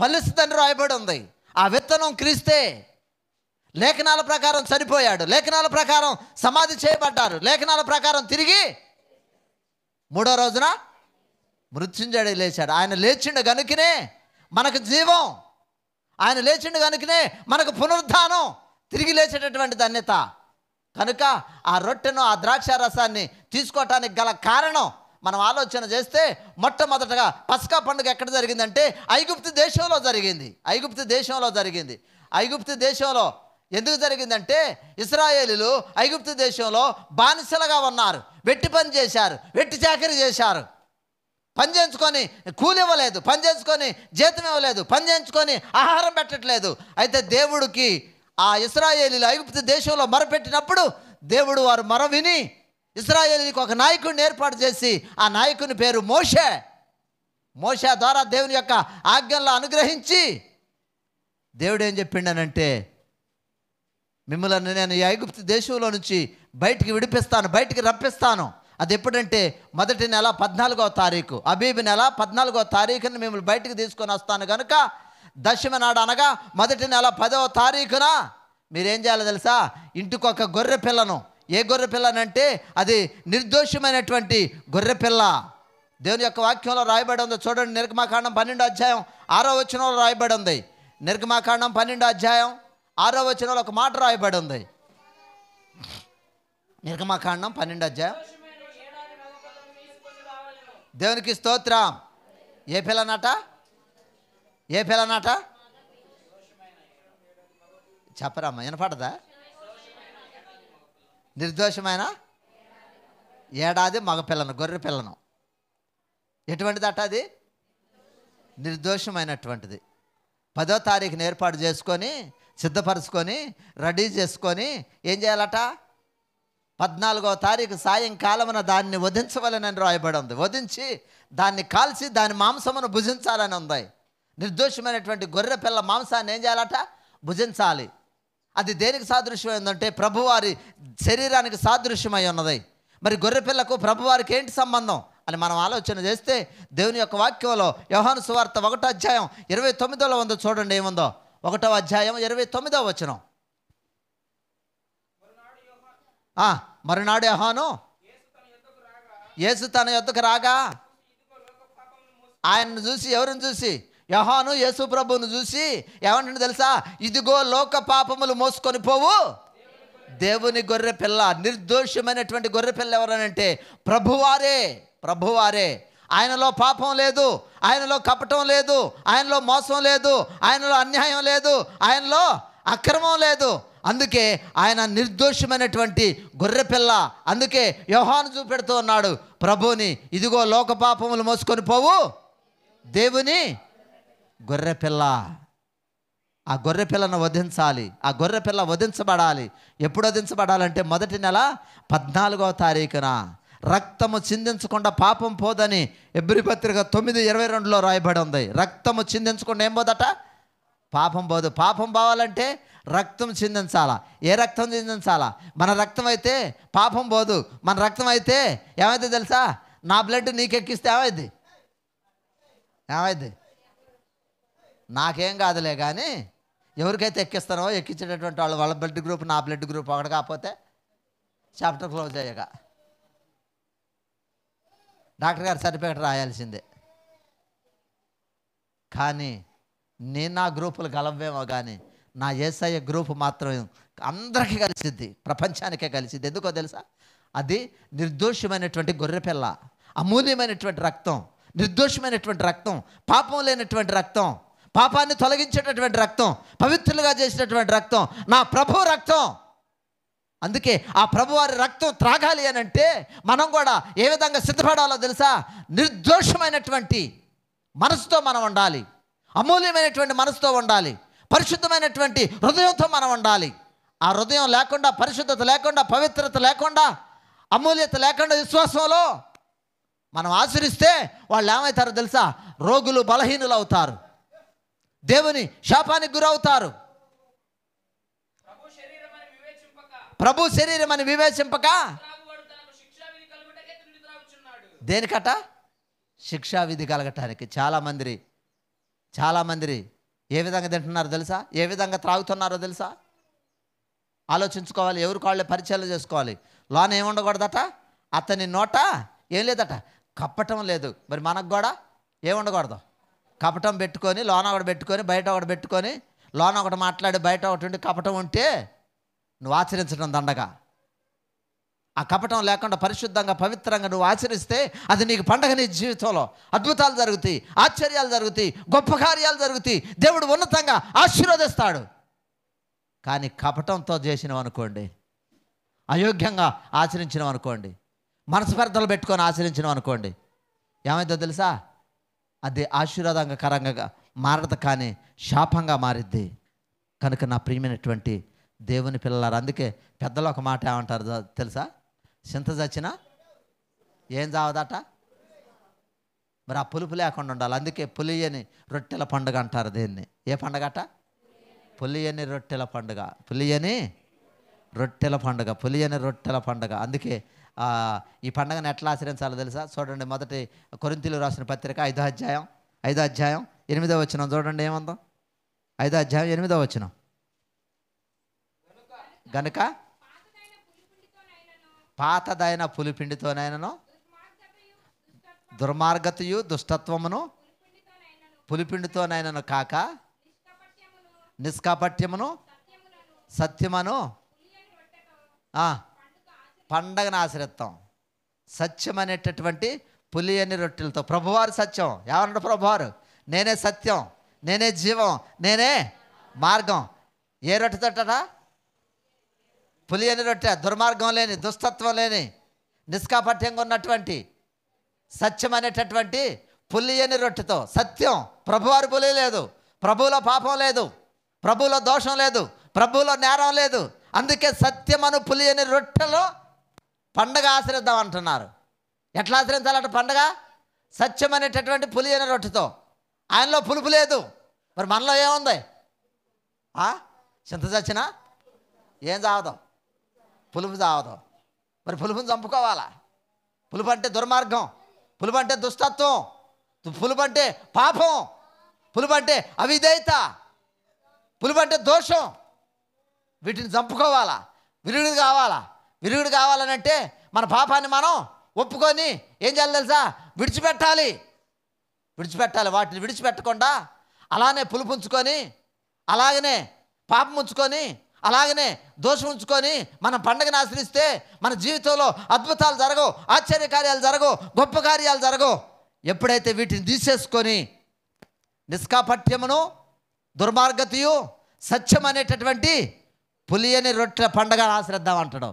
ఫలిస్తుందని రాయబడి ఉంది. ఆ విత్తనం క్రీస్తే. లేఖనాల ప్రకారం చనిపోయాడు, లేఖనాల ప్రకారం సమాధి చేయబడ్డారు, లేఖనాల ప్రకారం తిరిగి 3వ రోజున మృత్యుంజయుడై లేచాడు. ఆయన లేచిండు గనుకనే మనకు జీవం, ఆయన లేచిండు గనుకనే మనకు పునరుద్ధానం, తిరిగి లేచేటటువంటి ధన్యత. కనుక ఆ రొట్టెను, ఆ ద్రాక్ష రసాన్ని తీసుకోవటానికి గల కారణం మనం ఆలోచన చేస్తే, మొట్టమొదటగా పస్కా పండుగ ఎక్కడ జరిగిందంటే ఐగుప్తు దేశంలో జరిగింది. ఐగుప్తు దేశంలో జరిగింది. ఐగుప్తు దేశంలో ఎందుకు జరిగిందంటే, ఇశ్రాయేలీలు ఐగుప్తు దేశంలో బానిసలుగా ఉన్నారు. వెట్టి పని చేశారు, వెట్టి చాకరీ చేశారు. పని చేయించుకొని కూలి ఇవ్వలేదు, పని చేయించుకొని జీతం ఇవ్వలేదు, పని చేయించుకొని ఆహారం పెట్టట్లేదు. అయితే దేవుడికి ఆ ఇశ్రాయేలీలు ఐగుప్తు దేశంలో మొరపెట్టినప్పుడు దేవుడు వారు మొర విని ఇశ్రాయేలీకి ఒక నాయకుడిని ఏర్పాటు చేసి, ఆ నాయకుని పేరు మోషే. మోషే ద్వారా దేవుని యొక్క ఆజ్ఞలను అనుగ్రహించి దేవుడు ఏం చెప్పిండనంటే, మిమ్మల్ని నేను ఈ ఐగుప్తు దేశంలో నుంచి బయటికి విడిపిస్తాను, బయటికి రప్పిస్తాను. అది ఎప్పుడంటే మొదటి నెల 14వ తారీఖు, అబీబ్ నెల 14వ తారీఖుని మిమ్మల్ని బయటికి తీసుకొని వస్తాను కనుక, దశమి నాడు అనగా మొదటి నెల 10వ తారీఖున మీరేం చేయాలో తెలుసా? ఇంటికొక గొర్రె పిల్లను. ఏ గొర్రె పిల్లనంటే అది నిర్దోషమైనటువంటి గొర్రె పిల్ల. దేవుని యొక్క వాక్యంలో రాయబడి ఉంది. చూడండి, నిర్గమాకాండం 12వ అధ్యాయం 6వ వచనంలో రాయబడి ఉంది. నిర్గమాకాండం 12వ అధ్యాయం 6వ వచనంలో ఒక మాట రాయబడి ఉంది. నిర్గమాకాండం 12వ అధ్యాయం. దేవునికి స్తోత్రం. ఏ పిల్లనట? ఏ పిల్లనట? చెప్పరమ్మా, వినపడదా? నిర్దోషమైన ఏడాది మగపిల్లను, గొర్రె పిల్లను. ఎటువంటిదట అది? నిర్దోషమైనటువంటిది. 10వ తారీఖుని ఏర్పాటు చేసుకొని, సిద్ధపరచుకొని, రెడీ చేసుకొని ఏం చేయాలట? 14వ తారీఖు సాయంకాలమున దాన్ని వధించవలనని రాయబడి ఉంది. వధించి దాన్ని కాల్చి దాని మాంసమును భుజించాలని ఉంది. నిర్దోషమైనటువంటి గొర్రె పిల్ల మాంసాన్ని ఏం చేయాలట? భుజించాలి. అది దేనికి సాదృశ్యమై ఉందంటే ప్రభువారి శరీరానికి సాదృశ్యమై ఉన్నది. మరి గొర్రె పిల్లకు ప్రభువారికి ఏంటి సంబంధం అని మనం ఆలోచన చేస్తే, దేవుని యొక్క వాక్యంలో యోహాను సువార్త 1వ అధ్యాయం 29లో ఉందో చూడండి. ఏముందో? 1వ అధ్యాయం 29వ వచనం. మరునాడు యోహాను యేసు తన యొద్దకు రాగా ఆయనను చూసి, ఎవరిని చూసి? యోహాను యేసు ప్రభువును చూసి ఏమంటుందో తెలుసా? ఇదిగో లోక పాపములు మోసుకొని పోవు దేవుని గొర్రె పిల్ల. నిర్దోషమైనటువంటి గొర్రె పిల్ల ఎవరనంటే ప్రభువారే. ప్రభువారే. ఆయనలో పాపం లేదు, ఆయనలో కపటం లేదు, ఆయనలో మోసం లేదు, ఆయనలో అన్యాయం లేదు, ఆయనలో అక్రమం లేదు. అందుకే ఆయన నిర్దోషమైనటువంటి గొర్రెపిల్ల. అందుకే యోహాను చూపెడుతూ ఉన్నాడు ప్రభువుని, ఇదిగో లోక పాపములు మోసుకొని పోవు దేవుని గొర్రెపిల్ల. ఆ గొర్రెపిల్లను వధించాలి. ఆ గొర్రెపిల్ల వధించబడాలి. ఎప్పుడు వధించబడాలంటే మొదటి నెల 14వ తారీఖున. రక్తము చిందించకుండా పాపం పోదని హెబ్రీ పత్రిక 9:22లో రాయబడి ఉంది. రక్తము చిందించకుండా ఏం పోదట? పాపం పోదు. పాపం పోవాలంటే రక్తం చిందించాలా. ఏ రక్తం చిందించాలా? మన రక్తం అయితే పాపం పోదు. మన రక్తం అయితే ఏమైతే తెలుసా? నా బ్లడ్ నీకెక్కిస్తే ఏమైంది? ఏమైంది? నాకేం కాదులే, కానీ ఎవరికైతే ఎక్కిస్తానో ఎక్కించేటటువంటి వాళ్ళు వాళ్ళ బ్లడ్ గ్రూప్ నా బ్లడ్ గ్రూప్ ఒకటి కాకపోతే చాప్టర్ క్లోజ్ అయ్యాక డాక్టర్ గారు సర్టిఫికేట్ రాయాల్సిందే. కానీ నేను నా గ్రూపులు కలవేమో, కానీ నా యేసయ్య గ్రూపు మాత్రం అందరికీ కలిసిద్ది, ప్రపంచానికే కలిసిద్ది. ఎందుకో తెలుసా? అది నిర్దోషమైనటువంటి గొర్రెపిల్ల, అమూల్యమైనటువంటి రక్తం, నిర్దోషమైనటువంటి రక్తం, పాపం లేనటువంటి రక్తం, పాపాన్ని తొలగించేటటువంటి రక్తం, పవిత్రులుగా చేసినటువంటి రక్తం, నా ప్రభు రక్తం. అందుకే ఆ ప్రభువారి రక్తం త్రాగాలి అని అంటే మనం కూడా ఏ విధంగా సిద్ధపడాలో తెలుసా? నిర్దోషమైనటువంటి మనసుతో మనం ఉండాలి, అమూల్యమైనటువంటి మనసుతో ఉండాలి, పరిశుద్ధమైనటువంటి హృదయంతో మనం ఉండాలి. ఆ హృదయం లేకుండా, పరిశుద్ధత లేకుండా, పవిత్రత లేకుండా, అమూల్యత లేకుండా విశ్వాసంలో మనం ఆచరిస్తే వాళ్ళు ఏమవుతారో తెలుసా? రోగులు, బలహీనులు అవుతారు, దేవుని శాపానికి గురవుతారు. ప్రభు శరీరం అని వివేచింపక దేనికట? శిక్షా విధి కలగటానికి. చాలామంది ఏ విధంగా తింటున్నారో తెలుసా? ఏ విధంగా త్రాగుతున్నారో తెలుసా? ఆలోచించుకోవాలి. ఎవరు కాళ్ళే పరిచయాలు చేసుకోవాలి. లోన ఏముండకూడదట? అతని నోట ఏం లేదట? కప్పటం లేదు. మరి మనకు కూడా ఏముండకూడదు? కపటం పెట్టుకొని, లోన ఒకటి పెట్టుకొని, బయట ఒకటి పెట్టుకొని, లోన ఒకటి మాట్లాడి బయట ఒకటి ఉండి కపటం ఉంటే నువ్వు ఆచరించడం దండగా. ఆ కపటం లేకుండా పరిశుద్ధంగా, పవిత్రంగా నువ్వు ఆచరిస్తే అది నీకు పండగ. నీ జీవితంలో అద్భుతాలు జరుగుతాయి, ఆశ్చర్యాలు జరుగుతాయి, గొప్ప కార్యాలు జరుగుతాయి, దేవుడు ఉన్నతంగా ఆశీర్వదిస్తాడు. కానీ కపటంతో చేసినాం అనుకోండి, అయోగ్యంగా ఆచరించినాం అనుకోండి, మనస్పర్ధలు పెట్టుకొని ఆచరించినాం అనుకోండి, ఏమైందో తెలుసా? అది ఆశీర్వాదకరంగా మారదు, కానీ శాపంగా మారిద్ది. కనుక నా ప్రియమైనటువంటి దేవుని పిల్లలారు, అందుకే పెద్దలు ఒక మాట ఏమంటారు తెలుసా? చింత చచ్చినా ఏం చావదట? మరి ఆ పులుపు లేకుండా ఉండాలి. అందుకే పులియని రొట్టెల పండుగ అంటారు దీన్ని. ఏ పండుగ అట? పులియని రొట్టెల పండుగ. పులియని రొట్టెల పండుగ, పులియని రొట్టెల పండుగ. అందుకే ఈ పండుగను ఎట్లా ఆచరించాలో తెలుసా? చూడండి, మొదటి కొరింథీయులకు రాసిన పత్రిక 5వ అధ్యాయం 8వ వచనం చూడండి ఏముందో. 5వ అధ్యాయం 8వ వచనం. గనుక పాతదైన పులిపిండితోనైనను దుర్మార్గతయు దుష్టత్వమును పులిపిండితోనైనను కాక నిష్కాపట్యమును సత్యమును పండగను ఆచరిస్తాం. సత్యం అనేటటువంటి పులియని రొట్టెలతో. ప్రభువారు సత్యం. ఏమన్నాడు ప్రభువారు? నేనే సత్యం, నేనే జీవం, నేనే మార్గం. ఏ రొట్టెతోటా? పులియని రొట్టె. దుర్మార్గం లేని, దుష్టత్వం లేని, నిష్కాపట్యంగా ఉన్నటువంటి సత్యం అనేటటువంటి పులియని రొట్టెతో. సత్యం. ప్రభువారు పులి లేదు, ప్రభువులో పాపం లేదు, ప్రభువులో దోషం లేదు, ప్రభువులో నేరం లేదు. అందుకే సత్యమను పులియని రొట్టెలో పండగ ఆచరిద్దాం అంటున్నారు. ఎట్లా ఆచరించాలంటే పండగ? సత్యం అనేటటువంటి పులియని రొట్టెతో. ఆయనలో పులుపు లేదు. మరి మనలో ఏముంది? చింత చచ్చినా ఏం చావదు? పులుపు చావదు. మరి పులుపుని చంపుకోవాలా? పులుపు అంటే దుర్మార్గం, పులుపు అంటే దుష్టత్వం, పులుపు అంటే పాపం, పులుపు అంటే అవిధేయత, పులుపు అంటే దోషం. వీటిని చంపుకోవాలా? విరుగుడు కావాలా? విరుగుడు కావాలనంటే మన పాపాన్ని మనం ఒప్పుకొని ఏం చేయాలి తెలుసా? విడిచిపెట్టాలి. వాటిని విడిచిపెట్టకుండా అలానే పులుపు ఉంచుకొని, అలాగనే పాపం ఉంచుకొని, అలాగనే దోషం ఉంచుకొని మనం పండగను ఆశ్రయిస్తే మన జీవితంలో అద్భుతాలు జరగవు, ఆశ్చర్యకార్యాలు జరగవు, గొప్ప కార్యాలు జరగవు. ఎప్పుడైతే వీటిని తీసేసుకొని నిష్కాపట్యమును, దుర్మార్గతయు, సత్యం అనేటటువంటి పులియని రొట్టెల పండగ ఆశ్రద్దాం అంటాడు.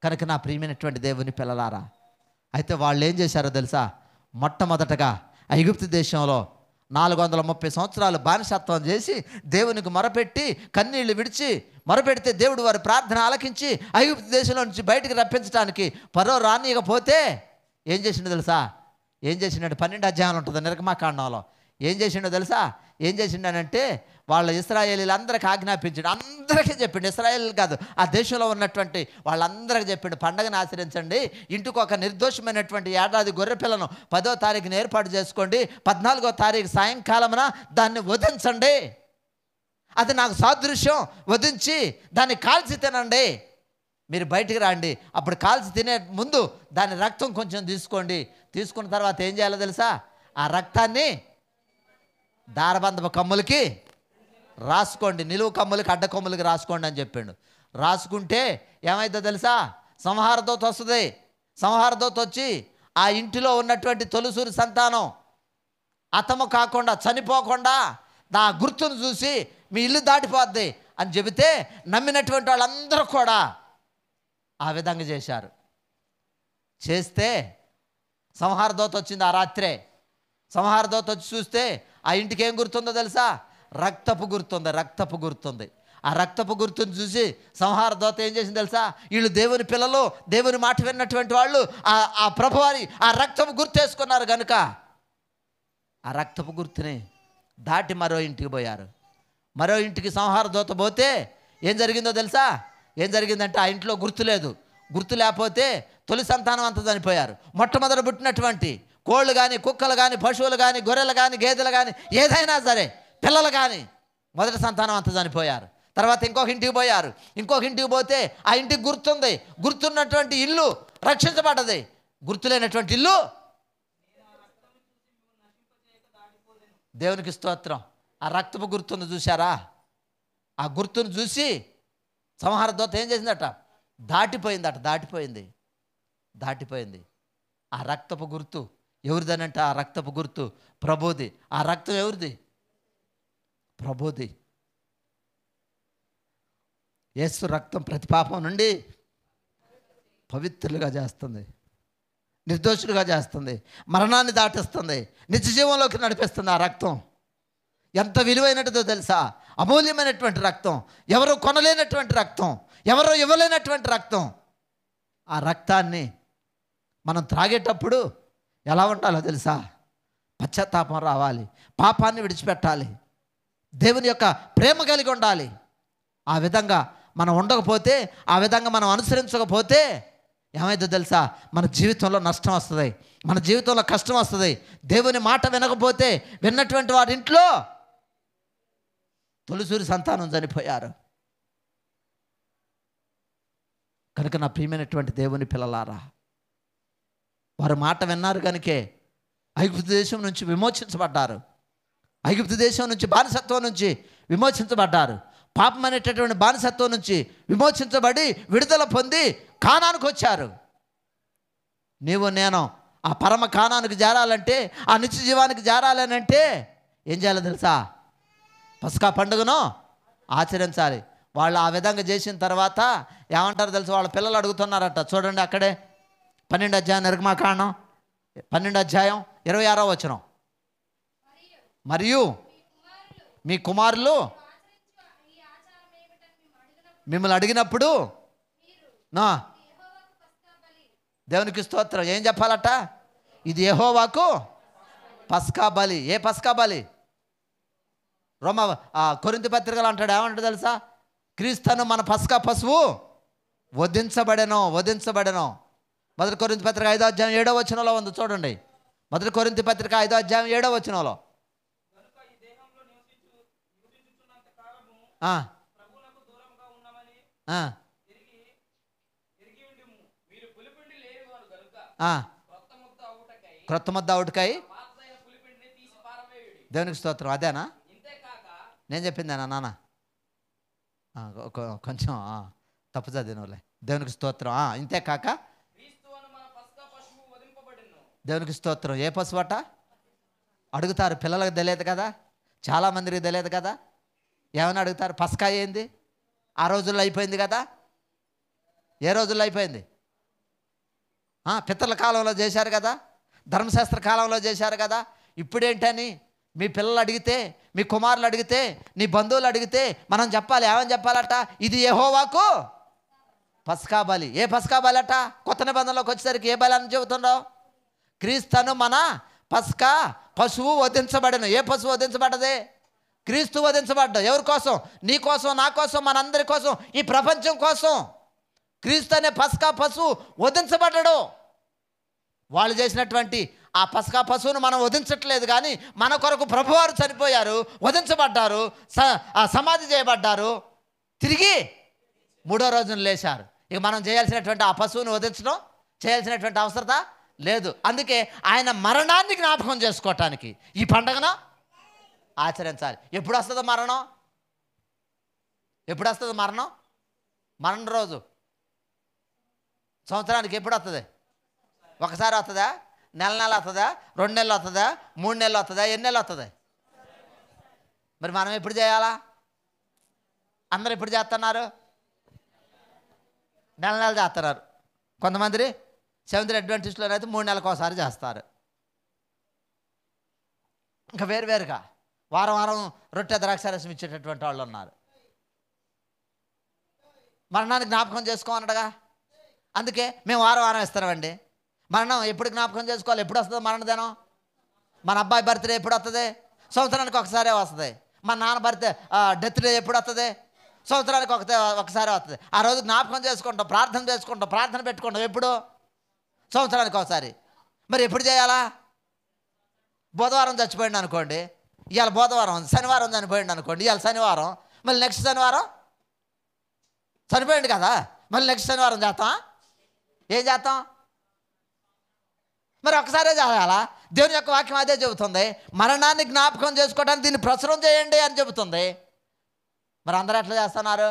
కనుక నా ప్రియమైనటువంటి దేవుని పిల్లలారా, అయితే వాళ్ళు ఏం చేశారో తెలుసా? మొట్టమొదటగా ఐగుప్తు దేశంలో 430 సంవత్సరాలు బానిసత్వం చేసి దేవునికి మొరపెట్టి కన్నీళ్లు విడిచి మొరపెడితే దేవుడు వారి ప్రార్థన ఆలకించి ఐగుప్తు దేశంలో నుంచి బయటికి రప్పించడానికి ఫరో రానియకపోతే ఏం చేసిండో తెలుసా? ఏం చేసిండు? 12 అధ్యాయాలు ఉంటుంది నిర్గమాకాండంలో. ఏం చేసిండో తెలుసా? ఏం చేసిండనంటే వాళ్ళ ఇశ్రాయేలీలందరికీ ఆజ్ఞాపించాడు. అందరికీ చెప్పిండు, ఇశ్రాయేలీలు కాదు, ఆ దేశంలో ఉన్నటువంటి వాళ్ళందరికీ చెప్పిండు, పండగను ఆచరించండి. ఇంటికి ఒక నిర్దోషమైనటువంటి ఏడాది గొర్రెపిల్లను 10వ తారీఖున ఏర్పాటు చేసుకోండి. 14వ తారీఖు సాయంకాలమున దాన్ని వధించండి. అది నాకు సాదృశ్యం. వధించి దాన్ని కాల్చి తినండి. మీరు బయటికి రండి. అప్పుడు కాల్చి తినే ముందు దాని రక్తం కొంచెం తీసుకోండి. తీసుకున్న తర్వాత ఏం చేయాలో తెలుసా? ఆ రక్తాన్ని దారబంధపు కమ్ములకి రాసుకోండి, నిలువు కమ్ములకి అడ్డ కొమ్ములకి రాసుకోండి అని చెప్పిండు. రాసుకుంటే ఏమైందో తెలుసా? సంహారదూత వస్తుంది. సంహారదూత వచ్చి ఆ ఇంటిలో ఉన్నటువంటి తొలిసూరి సంతానం అతము కాకుండా, చనిపోకుండా నా గుర్తును చూసి మీ ఇల్లు దాటిపోద్ది అని చెబితే నమ్మినటువంటి వాళ్ళందరూ కూడా ఆ విధంగా చేశారు. చేస్తే సంహారదూత వచ్చింది ఆ రాత్రే. సంహారదూత వచ్చి చూస్తే ఆ ఇంటికి ఏం గుర్తుందో తెలుసా? రక్తపు గుర్తుంది. ఆ రక్తపు గుర్తుని చూసి సంహారదూత ఏం చేసింది తెలుసా? వీళ్ళు దేవుని పిల్లలు, దేవుని మాట విన్నటువంటి వాళ్ళు ఆ ప్రభువారి ఆ రక్తపు గుర్తు వేసుకున్నారు కనుక ఆ రక్తపు గుర్తుని దాటి మరో ఇంటికి పోయారు. మరో ఇంటికి సంహారదూత పోతే ఏం జరిగిందో తెలుసా? ఏం జరిగిందంటే ఆ ఇంట్లో గుర్తు లేదు. గుర్తు లేకపోతే తొలి సంతానం అంతా చనిపోయారు. మొట్టమొదట పుట్టినటువంటి కోళ్ళు కానీ, కుక్కలు కానీ, పశువులు కానీ, గొర్రెలు కానీ, గేదెలు కానీ, ఏదైనా సరే, పిల్లలు కానీ, మొదటి సంతానం అంతా చనిపోయారు. తర్వాత ఇంకొక ఇంటికి పోయారు. ఇంకొక ఇంటికి పోతే ఆ ఇంటికి గుర్తుంది. గుర్తున్నటువంటి ఇల్లు రక్షించబడ్డది. గుర్తులేనటువంటి ఇల్లు దేవునికి స్తోత్రం. ఆ రక్తపు గుర్తును చూశారా? ఆ గుర్తును చూసి సంహారదూత ఏం చేసిందట? దాటిపోయింది. ఆ రక్తపు గుర్తు ఎవరిదనంటే ఆ రక్తపు గుర్తు ప్రభుది. ఆ రక్తం ఎవరిది? ప్రభుది. యేసు రక్తం ప్రతి పాపం నుండి పవిత్రులుగా చేస్తుంది, నిర్దోషులుగా చేస్తుంది, మరణాన్ని దాటిస్తుంది, నిత్య జీవంలోకి నడిపిస్తుంది. ఆ రక్తం ఎంత విలువైనదో తెలుసా? అమూల్యమైనటువంటి రక్తం, ఎవరు కొనలేనటువంటి రక్తం, ఎవరు ఇవ్వలేనటువంటి రక్తం. ఆ రక్తాన్ని మనం త్రాగేటప్పుడు ఎలా ఉండాలో తెలుసా? పశ్చాత్తాపం రావాలి, పాపాన్ని విడిచిపెట్టాలి, దేవుని యొక్క ప్రేమ కలిగి ఉండాలి. ఆ విధంగా మనం ఉండకపోతే, ఆ విధంగా మనం అనుసరించకపోతే ఏమైందో తెలుసా? మన జీవితంలో నష్టం వస్తుంది, మన జీవితంలో కష్టం వస్తుంది. దేవుని మాట వినకపోతే విన్నటువంటి వారి ఇంట్లో తొలిసూరి సంతానం చనిపోయారు. కనుక నా ప్రియమైనటువంటి దేవుని పిల్లలారా, వారు మాట విన్నారు కనుకే ఐగుప్తు దేశం నుంచి విమోచించబడ్డారు. ఐగుప్తు దేశం నుంచి, బానిసత్వం నుంచి విమోచించబడ్డారు. పాపం అనేటటువంటి బానిసత్వం నుంచి విమోచించబడి విడుదల పొంది కానానుకు వచ్చారు. నీవు నేను ఆ పరమ కానానికి చేరాలంటే, ఆ నిత్య జీవానికి చేరాలనంటే ఏం చేయాలో తెలుసా? పస్కా పండుగను ఆచరించాలి. వాళ్ళు ఆ విధంగా చేసిన తర్వాత ఏమంటారు తెలుసా? వాళ్ళ పిల్లలు అడుగుతున్నారట. చూడండి అక్కడే 12వ అధ్యాయం నిర్గమాకాండం 12వ అధ్యాయం 26వ వచనం. మరియు మీ కుమారులు మిమ్మల్ని అడిగినప్పుడు దేవునికి స్తోత్రం ఏం చెప్పాలట? ఇది యెహోవాకు పస్కా బలి. ఏ పస్కా బలి? కొరింథీ పత్రికలు అంటాడు, ఏమంటాడు తెలుసా? క్రీస్తును మన పస్కా పశువు వధించబడెను. 1 కొరింథీ పత్రిక 5వ అధ్యాయం 7వ వచనంలో ఉంది. చూడండి, 1 కొరింథీ పత్రిక 5వ అధ్యాయం 7వ వచనంలో క్రొత్త ముద్ద అవుటకై దేవునికి స్తోత్రం. అదేనా నేను చెప్పిందేనా నాన్న? కొంచెం తప్పు చదివినవులే. దేవునికి స్తోత్రం. ఇంతే కాక దేవునికి స్తోత్రం. ఏ పశువు అట అడుగుతారు. పిల్లలకు తెలియదు కదా, చాలామందికి తెలియదు కదా. ఏమని అడుగుతారు? పస్కా ఏంది? ఆ రోజుల్లో అయిపోయింది కదా. ఏ రోజుల్లో అయిపోయింది? పితరుల కాలంలో చేశారు కదా, ధర్మశాస్త్ర కాలంలో చేశారు కదా. ఇప్పుడేంటని మీ పిల్లలు అడిగితే, మీ కుమారులు అడిగితే, నీ బంధువులు అడిగితే మనం చెప్పాలి. ఏమని చెప్పాలట? ఇది యెహోవాకు పస్కా బలి. ఏ పస్కా బలి అట? కొత్త నిబంధనలోకి వచ్చేసరికి ఏ బలి అని చెబుతున్నావు? క్రీస్తును మన పస్కా పశువు వధించబడను. ఏ పశువు వధించబడ్డది? క్రీస్తు వధించబడ్డా. ఎవరి కోసం? నీ కోసం, నా కోసం, మనందరి కోసం, ఈ ప్రపంచం కోసం. క్రీస్తు అనే పస్కా పశువు వధించబడ్డాడు. వాళ్ళు చేసినటువంటి ఆ పస్కా పశువును మనం వధించట్లేదు, కానీ మన కొరకు ప్రభువారు చనిపోయారు, వధించబడ్డారు, సమాధి చేయబడ్డారు, తిరిగి 3వ రోజున లేచారు. ఇక మనం చేయాల్సినటువంటి ఆ పశువును వధించడం చేయాల్సినటువంటి అవసరత లేదు. అందుకే ఆయన మరణాన్ని జ్ఞాపకం చేసుకోవటానికి ఈ పండుగను ఆచరించాలి. ఎప్పుడు వస్తుందో మరణం? ఎప్పుడు వస్తుంది మరణం? మరణ రోజు సంవత్సరానికి ఎప్పుడు వస్తుంది? ఒకసారి వస్తుందా? నెల వస్తుందా? 2 నెలలు వస్తుందా? 3 నెలలు వస్తుందా? ఎన్ని నెలలు వస్తుంది? మరి మనం ఎప్పుడు చేయాలా? అందరు ఎప్పుడు చేస్తున్నారు? నెల చేస్తున్నారు. కొంతమంది సెవెంత్ అడ్వెంటిస్టులోనైతే 3 నెలలకు ఒకసారి చేస్తారు. ఇంకా వేరువేరుగా వారం వారం రొట్టె ద్రాక్షారసం ఇచ్చేటటువంటి వాళ్ళు ఉన్నారు. మరణాన్ని జ్ఞాపకం చేసుకోమన్నాడుగా. అందుకే మేము వారం వారం ఇస్తామండి. మరణం ఎప్పుడు జ్ఞాపకం చేసుకోవాలి? ఎప్పుడు వస్తుంది మరణదినం? మన అబ్బాయి బర్త్డే ఎప్పుడు వస్తుంది? సంవత్సరానికి ఒకసారే వస్తుంది. మన నాన్న బర్త్డే డెత్ డే ఎప్పుడు వస్తుంది? సంవత్సరానికి ఒకసారి వస్తుంది. ఆ రోజు జ్ఞాపకం చేసుకుంటాం, ప్రార్థన చేసుకుంటాం, ప్రార్థన పెట్టుకుంటాం. ఎప్పుడు? సంవత్సరానికి ఒకసారి. మరి ఎప్పుడు చేయాలా? బుధవారం చచ్చిపోయింది అనుకోండి, ఇవాళ బుధవారం, శనివారం చనిపోయింది అనుకోండి, ఇవాళ శనివారం, మళ్ళీ నెక్స్ట్ శనివారం చనిపోయింది కదా, మళ్ళీ నెక్స్ట్ శనివారం చేస్తాం. ఏం చేస్తాం? మరి ఒకసారే చేయాలా? దేవుని యొక్క వాక్యం అదే చెబుతుంది. మరణాన్ని జ్ఞాపకం చేసుకోవడానికి దీన్ని ప్రచురం చేయండి అని చెబుతుంది. మరి అందరూ ఎట్లా చేస్తున్నారు?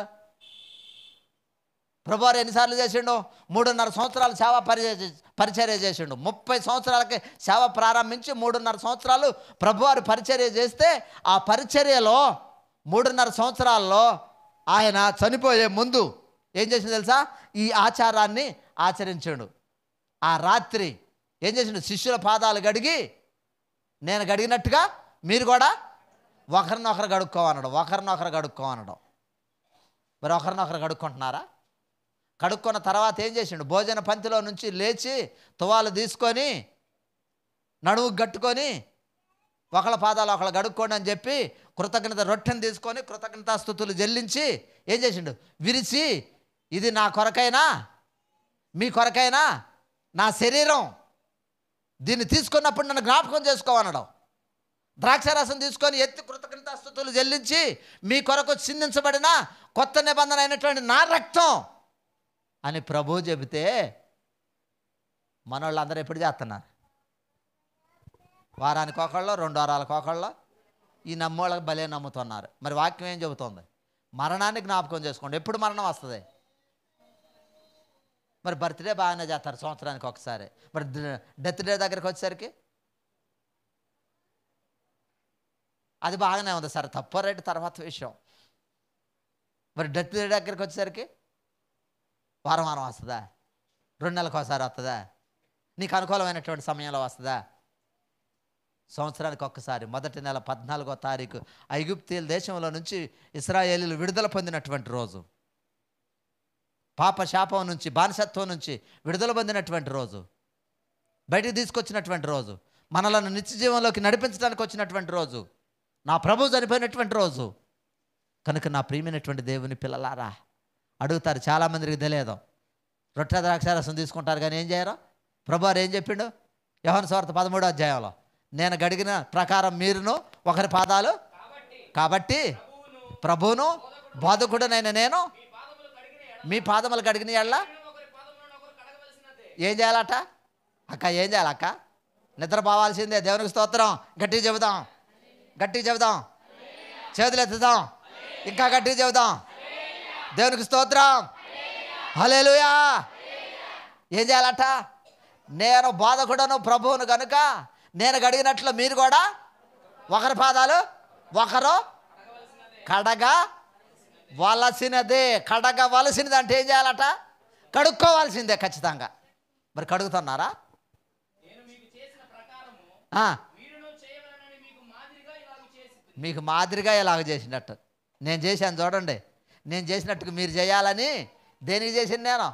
ప్రభువారు ఎన్నిసార్లు చేసిండు? 3.5 సంవత్సరాలు సేవ పరిచర్య చేసిండు. 30 సంవత్సరాలకి సేవ ప్రారంభించి 3.5 సంవత్సరాలు ప్రభువారు పరిచర్య చేస్తే, ఆ పరిచర్యలో 3.5 సంవత్సరాల్లో ఆయన చనిపోయే ముందు ఏం చేసిండు తెలుసా? ఈ ఆచారాన్ని ఆచరించాడు. ఆ రాత్రి ఏం చేసిండు? శిష్యుల పాదాలు గడిగి, నేను గడిగినట్టుగా మీరు కూడా ఒకరినొకరు కడుక్కోమన్నాడు. ఒకరినొకరు కడుక్కోమన్నాడు. మరి ఒకరినొకరు కడుక్కుంటున్నారా? కడుక్కున్న తర్వాత ఏం చేసిండు? భోజన పంక్తిలో నుంచి లేచి తువాలు తీసుకొని నడుము కట్టుకొని ఒకళ్ళ పాదాలు ఒకళ్ళు కడుక్కోండి అని చెప్పి కృతజ్ఞత రొట్టెను తీసుకొని కృతజ్ఞతాస్తుతులు చెల్లించి ఏం చేసిండు? విరిచి, ఇది నా కొరకైనా మీ కొరకైనా నా శరీరం, దీన్ని తీసుకున్నప్పుడు నన్ను జ్ఞాపకం చేసుకోమనడం. ద్రాక్షారసం తీసుకొని ఎత్తి కృతజ్ఞతాస్తుతులు చెల్లించి, మీ కొరకు చిందించబడిన కొత్త నిబంధన అయినటువంటి నా రక్తం అని ప్రభువు చెబితే, మనోళ్ళు అందరూ ఎప్పుడు చేస్తున్నారు? వారానికి ఒకళ్ళు, 2 వారాలకు ఒకళ్ళు. ఈ నమ్మోళ్ళకి భలే నమ్ముతున్నారు. మరి వాక్యం ఏం చెబుతోంది? మరణాన్ని జ్ఞాపకం చేసుకోండి. ఎప్పుడు మరణం వస్తుంది? మరి బర్త్డే బాగానే చేస్తారు సంవత్సరానికి ఒకసారి. మరి డెత్ డే దగ్గరికి వచ్చేసరికి అది బాగానే ఉంది సార్, తప్ప రేటు తర్వాత విషయం. మరి డెత్ డే దగ్గరికి వచ్చేసరికి వారం వారం వస్తుందా? 2 నెలలకు ఒకసారి వస్తుందా? నీకు అనుకూలమైనటువంటి సమయంలో వస్తుందా? సంవత్సరానికి ఒక్కసారి మొదటి నెల 14వ తారీఖు ఐగుప్తీయుల దేశంలో నుంచి ఇశ్రాయేలీయులు విడుదల పొందినటువంటి రోజు, పాప శాపం నుంచి, బానిసత్వం నుంచి విడుదల పొందినటువంటి రోజు, బయటికి తీసుకొచ్చినటువంటి రోజు, మనలను నిత్య జీవంలోకి నడిపించడానికి వచ్చినటువంటి రోజు, నా ప్రభువు చనిపోయినటువంటి రోజు. కనుక నా ప్రియమైనటువంటి దేవుని పిల్లలారా, అడుగుతారు చాలామందికి తెలియదు. రొట్టె ద్రాక్షారసం తీసుకుంటారు కానీ ఏం చేయరు? ప్రభువారు ఏం చెప్పిండు? యోహాను సువార్త 13వ అధ్యాయంలో, నేను గడిగిన ప్రకారం మీరును ఒకరి పాదాలు కాబట్టి ప్రభువును బోధకుడనైన నేను మీ పాదములు కడిగిన ఎడల ఏం చేయాలట? అక్క ఏం చేయాలి అక్క? నిద్రపోవాల్సిందే. దేవునికి స్తోత్రం. గట్టిగా చెబుదాం, గట్టిగా చెబుదాం, చేతులు ఎత్తుదాం, ఇంకా గట్టిగా చెబుదాం. దేవునికి స్తోత్రం. హల్లెలూయా. ఏం చేయాలట? నేను బోధకుడను ప్రభువును కనుక నేను కడిగినట్లు మీరు కూడా ఒకరి పాదాలు ఒకరు కడగవలసినదే. కడగవలసినది అంటే ఏం చేయాలట? కడుక్కోవాల్సిందే ఖచ్చితంగా. మరి కడుగుతున్నారా? మీకు మాదిరిగా ఎలాగ చేసినట్టు నేను చేశాను చూడండి. నేను చేసినట్టుగా మీరు చేయాలని. దేనికి చేసింది? నేను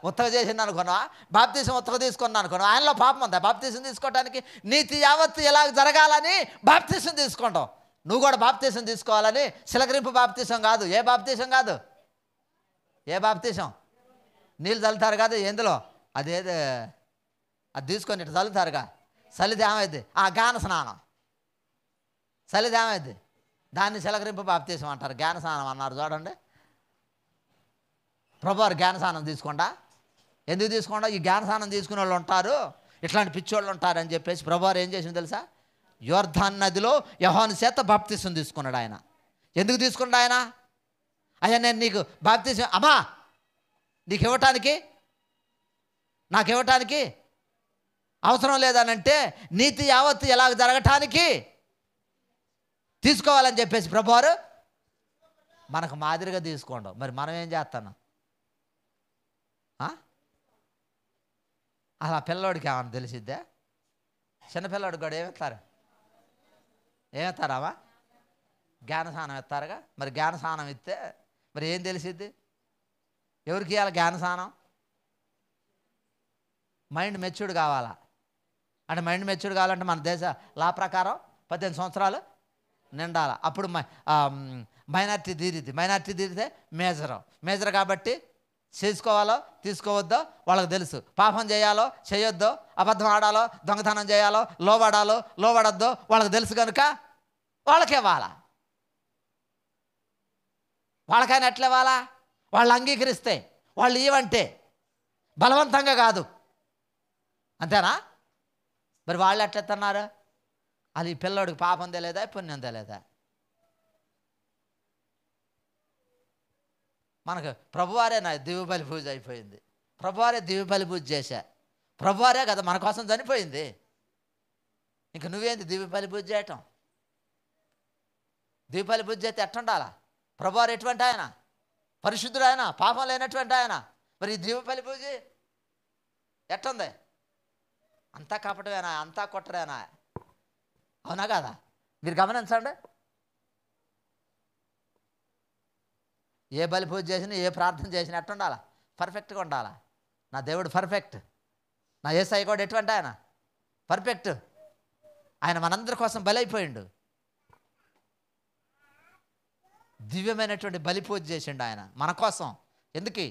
ఉత్తగా చేసింది అనుకున్నా. బాప్తీసం ఉత్తగా తీసుకున్నాను అనుకున్నా. ఆయనలో పాపం ఉందా? బాప్తీసం తీసుకోవడానికి నీతి యావత్తు ఎలాగ జరగాలని బాప్తీసం తీసుకుంటాం. నువ్వు కూడా బాప్తీసం తీసుకోవాలని. శిలకరింపు బాప్తీసం కాదు. ఏ బాప్తీసం కాదు? ఏ బాప్తీసం? నీళ్ళు చల్లుతారు కాదు ఎందులో, అదేదో అది తీసుకొని ఇట్లా చల్లుతారుగా. చలిది ఏమైంది? గాన స్నానం. చలిది ఏమైంది? దాన్ని శిలకరింపు బాప్తీసం అంటారు. జ్ఞాన స్నానం అన్నారు చూడండి. ప్రభువారు జ్ఞాన స్నానం తీసుకుండా. ఎందుకు తీసుకుండా? ఈ జ్ఞాన స్నానం తీసుకునే వాళ్ళు ఉంటారు, ఇట్లాంటి పిచ్చోళ్ళు ఉంటారు అని చెప్పేసి ప్రభువారు ఏం చేసింది తెలుసా? యోర్దాను నదిలో యోహాను చేత బాప్తీసం తీసుకున్నాడు ఆయన. ఎందుకు తీసుకున్నాడు ఆయన? అయ్యా నేను నీకు బాప్తీసం అమ్మా నీకు ఇవ్వటానికి, నాకు ఇవ్వటానికి అవసరం లేదనంటే నీతి యావత్తు ఎలాగ జరగటానికి తీసుకోవాలని చెప్పేసి ప్రభువారు మనకు మాదిరిగా తీసుకోండు. మరి మనం ఏం చేస్తాను? అలా పిల్లోడికి ఏమన్నా తెలిసిద్దా? చిన్నపిల్లోడికి కూడా ఏమెత్తారామా? జ్ఞానస్నానం ఎత్తారుగా. మరి జ్ఞానస్నానం ఇస్తే మరి ఏం తెలిసిద్ది? ఎవరికి ఇవ్వాలి జ్ఞానస్నానం? మైండ్ మెచ్యూర్డ్ కావాలా? అంటే మైండ్ మెచ్యూర్డ్ కావాలంటే మన దేశ లా ప్రకారం 18 సంవత్సరాలు నిండాల. అప్పుడు మైనార్టీ తీరితే మేజర్ కాబట్టి చేసుకోవాలో తీసుకోవద్దో వాళ్ళకి తెలుసు. పాపం చేయాలో చేయొద్దో, అబద్ధం ఆడాలో దొంగతనం చేయాలో లోబడొద్దో వాళ్ళకి తెలుసు కనుక వాళ్ళకి ఇవ్వాలా. వాళ్ళకైనా ఎట్లా ఇవ్వాలా? వాళ్ళు అంగీకరిస్తే, వాళ్ళు ఇవ్వంటే బలవంతంగా కాదు. అంతేనా? మరి వాళ్ళు ఎట్లా ఎత్తన్నారు? అది ఈ పిల్లోడికి పాపం తెలియదా పుణ్యం తెలియదా? మనకు ప్రభువారే నా దివ్యబలి పూజ అయిపోయింది. ప్రభువారే దివ్యబలి పూజ చేశా. ప్రభువారే కదా మన కోసం చనిపోయింది. ఇంక నువ్వేంది దివ్యబలి పూజ చేయటం? దివ్యబలి పూజ చేస్తే ఎట్టుండాలా? ప్రభువారు ఎటువంటి ఆయన? పరిశుద్ధుడు ఆయన, పాపం లేనటువంటి ఆయన. మరి ఈ దివ్యబలి పూజ ఎట్టుంది? అంతా కపటమేనా? అంతా కుట్రేనా? అవునా కదా? మీరు గమనించండి. ఏ బలి పూజ చేసినా, ఏ ప్రార్థన చేసినా ఎట్టుండాలా? పర్ఫెక్ట్గా ఉండాలా. నా దేవుడు పర్ఫెక్ట్. నా యేసయ్య కూడా ఎటువంటి ఆయన? పర్ఫెక్ట్. ఆయన మనందరి కోసం బలి అయిపోయిండు. దివ్యమైనటువంటి బలి పూజ చేసిండు ఆయన మన కోసం. ఎందుకు?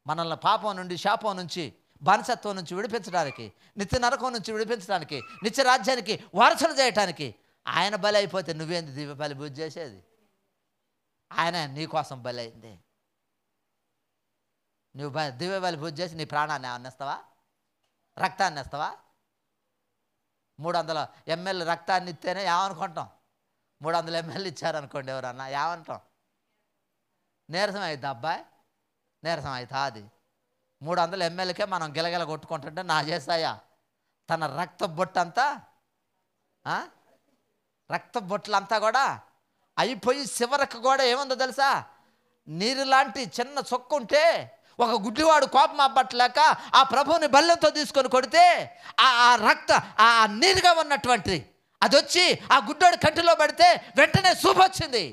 మనల్ని పాపం నుండి, శాపం నుంచి, బానిసత్వం నుంచి విడిపించడానికి, నిత్య నరకం నుంచి విడిపించడానికి, నిత్య రాజ్యానికి వారసులు చేయటానికి ఆయన బలి అయిపోతే నువ్వేంది దివ్య బలి పూజ చేసేది? ఆయన నీ కోసం బలి అయింది. నువ్వు దివ్య బలి పూజ చేసి నీ ప్రాణాన్ని అన్నేస్తావా? రక్తాన్ని ఇస్తావా? 300 ml రక్తాన్ని ఇస్తేనే ఏమనుకుంటాం? 300 ml ఇచ్చారనుకోండి ఎవరన్నా ఏమంటాం? నీరసం అవుతుంది అబ్బాయి, నీరసం అవుతా. అది 300 mlకే మనం గిలగిల కొట్టుకుంటుంటే నా యేసయ్య తన రక్త బొట్లంతా కూడా అయిపోయి చివరకు కూడా ఏముందో తెలుసా? నీరు లాంటి చిన్న చొక్కు ఉంటే ఒక గుడ్డివాడు కోపం అబ్బట్లేక ఆ ప్రభువుని బల్లెంతో తీసుకొని కొడితే ఆ నీరుగా ఉన్నటువంటి అది వచ్చి ఆ గుడ్డోడి కంటిలో పడితే వెంటనే శుభ వచ్చింది.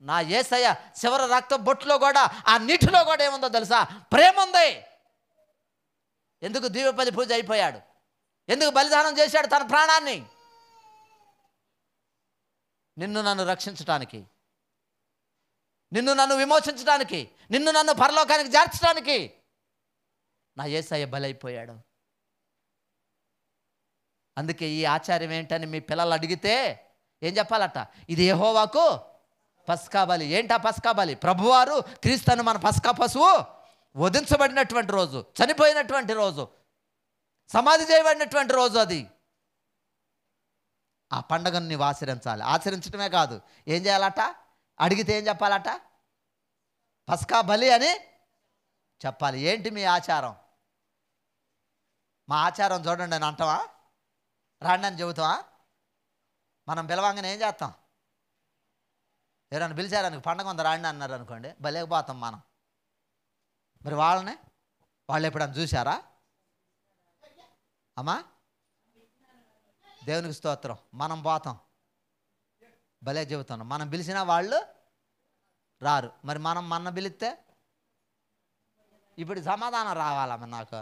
నా యేసయ్య చివరి రక్త బొట్టులో కూడా ఆ నీటిలో కూడా ఏముందో తెలుసా? ప్రేమ ఉంది. ఎందుకు దివ్య బలి పూజ అయిపోయాడు? ఎందుకు బలిదానం చేశాడు తన ప్రాణాన్ని? నిన్ను నన్ను రక్షించటానికి, నిన్ను నన్ను విమోచించడానికి, నిన్ను నన్ను పరలోకానికి చేర్చడానికి నా యేసయ్య బలైపోయాడు. అందుకే ఈ ఆచార్యం ఏంటని మీ పిల్లలు అడిగితే ఏం చెప్పాలట? ఇది యెహోవాకు పస్కా బలి. ఏంటా పస్కా బలి? ప్రభువారు క్రీస్తును మన పస్కా పశువు వధించబడినటువంటి రోజు, చనిపోయినటువంటి రోజు, సమాధి చేయబడినటువంటి రోజు అది. ఆ పండగను నీవు ఆచరించాలి. ఆచరించడమే కాదు, ఏం చేయాలట? అడిగితే ఏం చెప్పాలట? పస్కా బలి అని చెప్పాలి. ఏంటి మీ ఆచారం? మా ఆచారం చూడండి అని అంటావా? రాండి అని చెబుతావా? మనం పిలవంగానే ఏం చేస్తాం? ఎవరైనా పిలిచారనుకో, పండగ ఉందా రాండి అన్నారు అనుకోండి, బలేకపోతాం మనం. మరి వాళ్ళు ఎప్పుడన్నా చూశారా అమ్మా? దేవునికి స్తోత్రం. మనం పోతాం, భలే చెబుతున్నాం. మనం పిలిచినా వాళ్ళు రారు. మరి మన పిలిస్తే ఇప్పుడు సమాధానం రావాలమ్మ నాకు.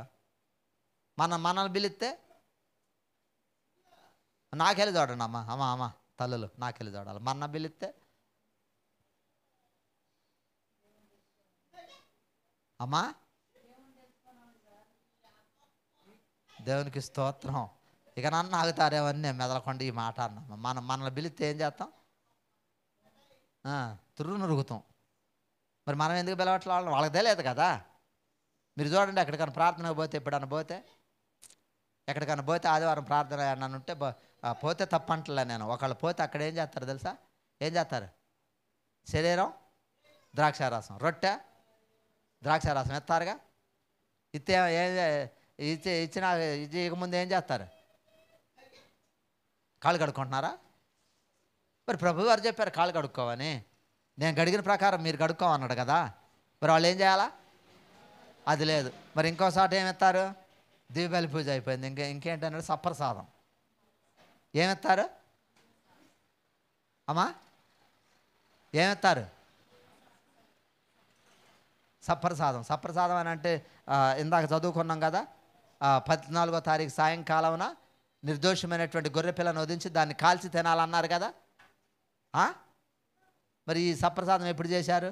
మనల్ని పిలిస్తే నాకెళ్ళి చూడండి అమ్మ తల్లులు, నాకెళ్ళి చూడాలి. పిలిస్తే అమ్మా, దేవునికి స్తోత్రం. ఇక నన్ను ఆగుతారేమని మెదలకుండా ఈ మాట అన్నా. మనల్ని పిలిస్తే ఏం చేస్తాం? తుర్రు నురుగుతాం. మరి మనం ఎందుకు పిలవట్లే? వాళ్ళకి తెలియదు కదా. మీరు చూడండి, ఎక్కడికైనా ప్రార్థనకు పోతే, ఎప్పుడన్నా పోతే, ఎక్కడికైనా పోతే ఆదివారం ప్రార్థన అన్నాను ఉంటే పోతే తప్పంటలే నేను. ఒకళ్ళు పోతే అక్కడ ఏం చేస్తారు తెలుసా? ఏం చేస్తారు? శరీరం ద్రాక్షారసం, రొట్టె ద్రాక్షారసం ఎత్తారుగా. ఇక ముందు ఏం చేస్తారు? కాళ్ళు కడుక్కుంటున్నారా? మరి ప్రభు గారు చెప్పారు కాళ్ళు కడుక్కోవని. నేను గడిగిన ప్రకారం మీరు కడుక్కోమన్నాడు కదా. మరి వాళ్ళు ఏం చేయాలా? అది లేదు. మరి ఇంకోసారి ఏమెత్తారు? దీపావళి పూజ అయిపోయింది, ఇంకేంటన్నాడు? సప్రసాదం. ఏమెత్తారు అమ్మా? ఏమెత్తారు? సప్రసాదం అని అంటే ఇందాక చదువుకున్నాం కదా, 14వ తారీఖు సాయంకాలమున నిర్దోషమైనటువంటి గొర్రె పిల్లను వధించి దాన్ని కాల్చి తినాలన్నారు కదా. మరి ఈ సప్రసాదం ఎప్పుడు చేశారు?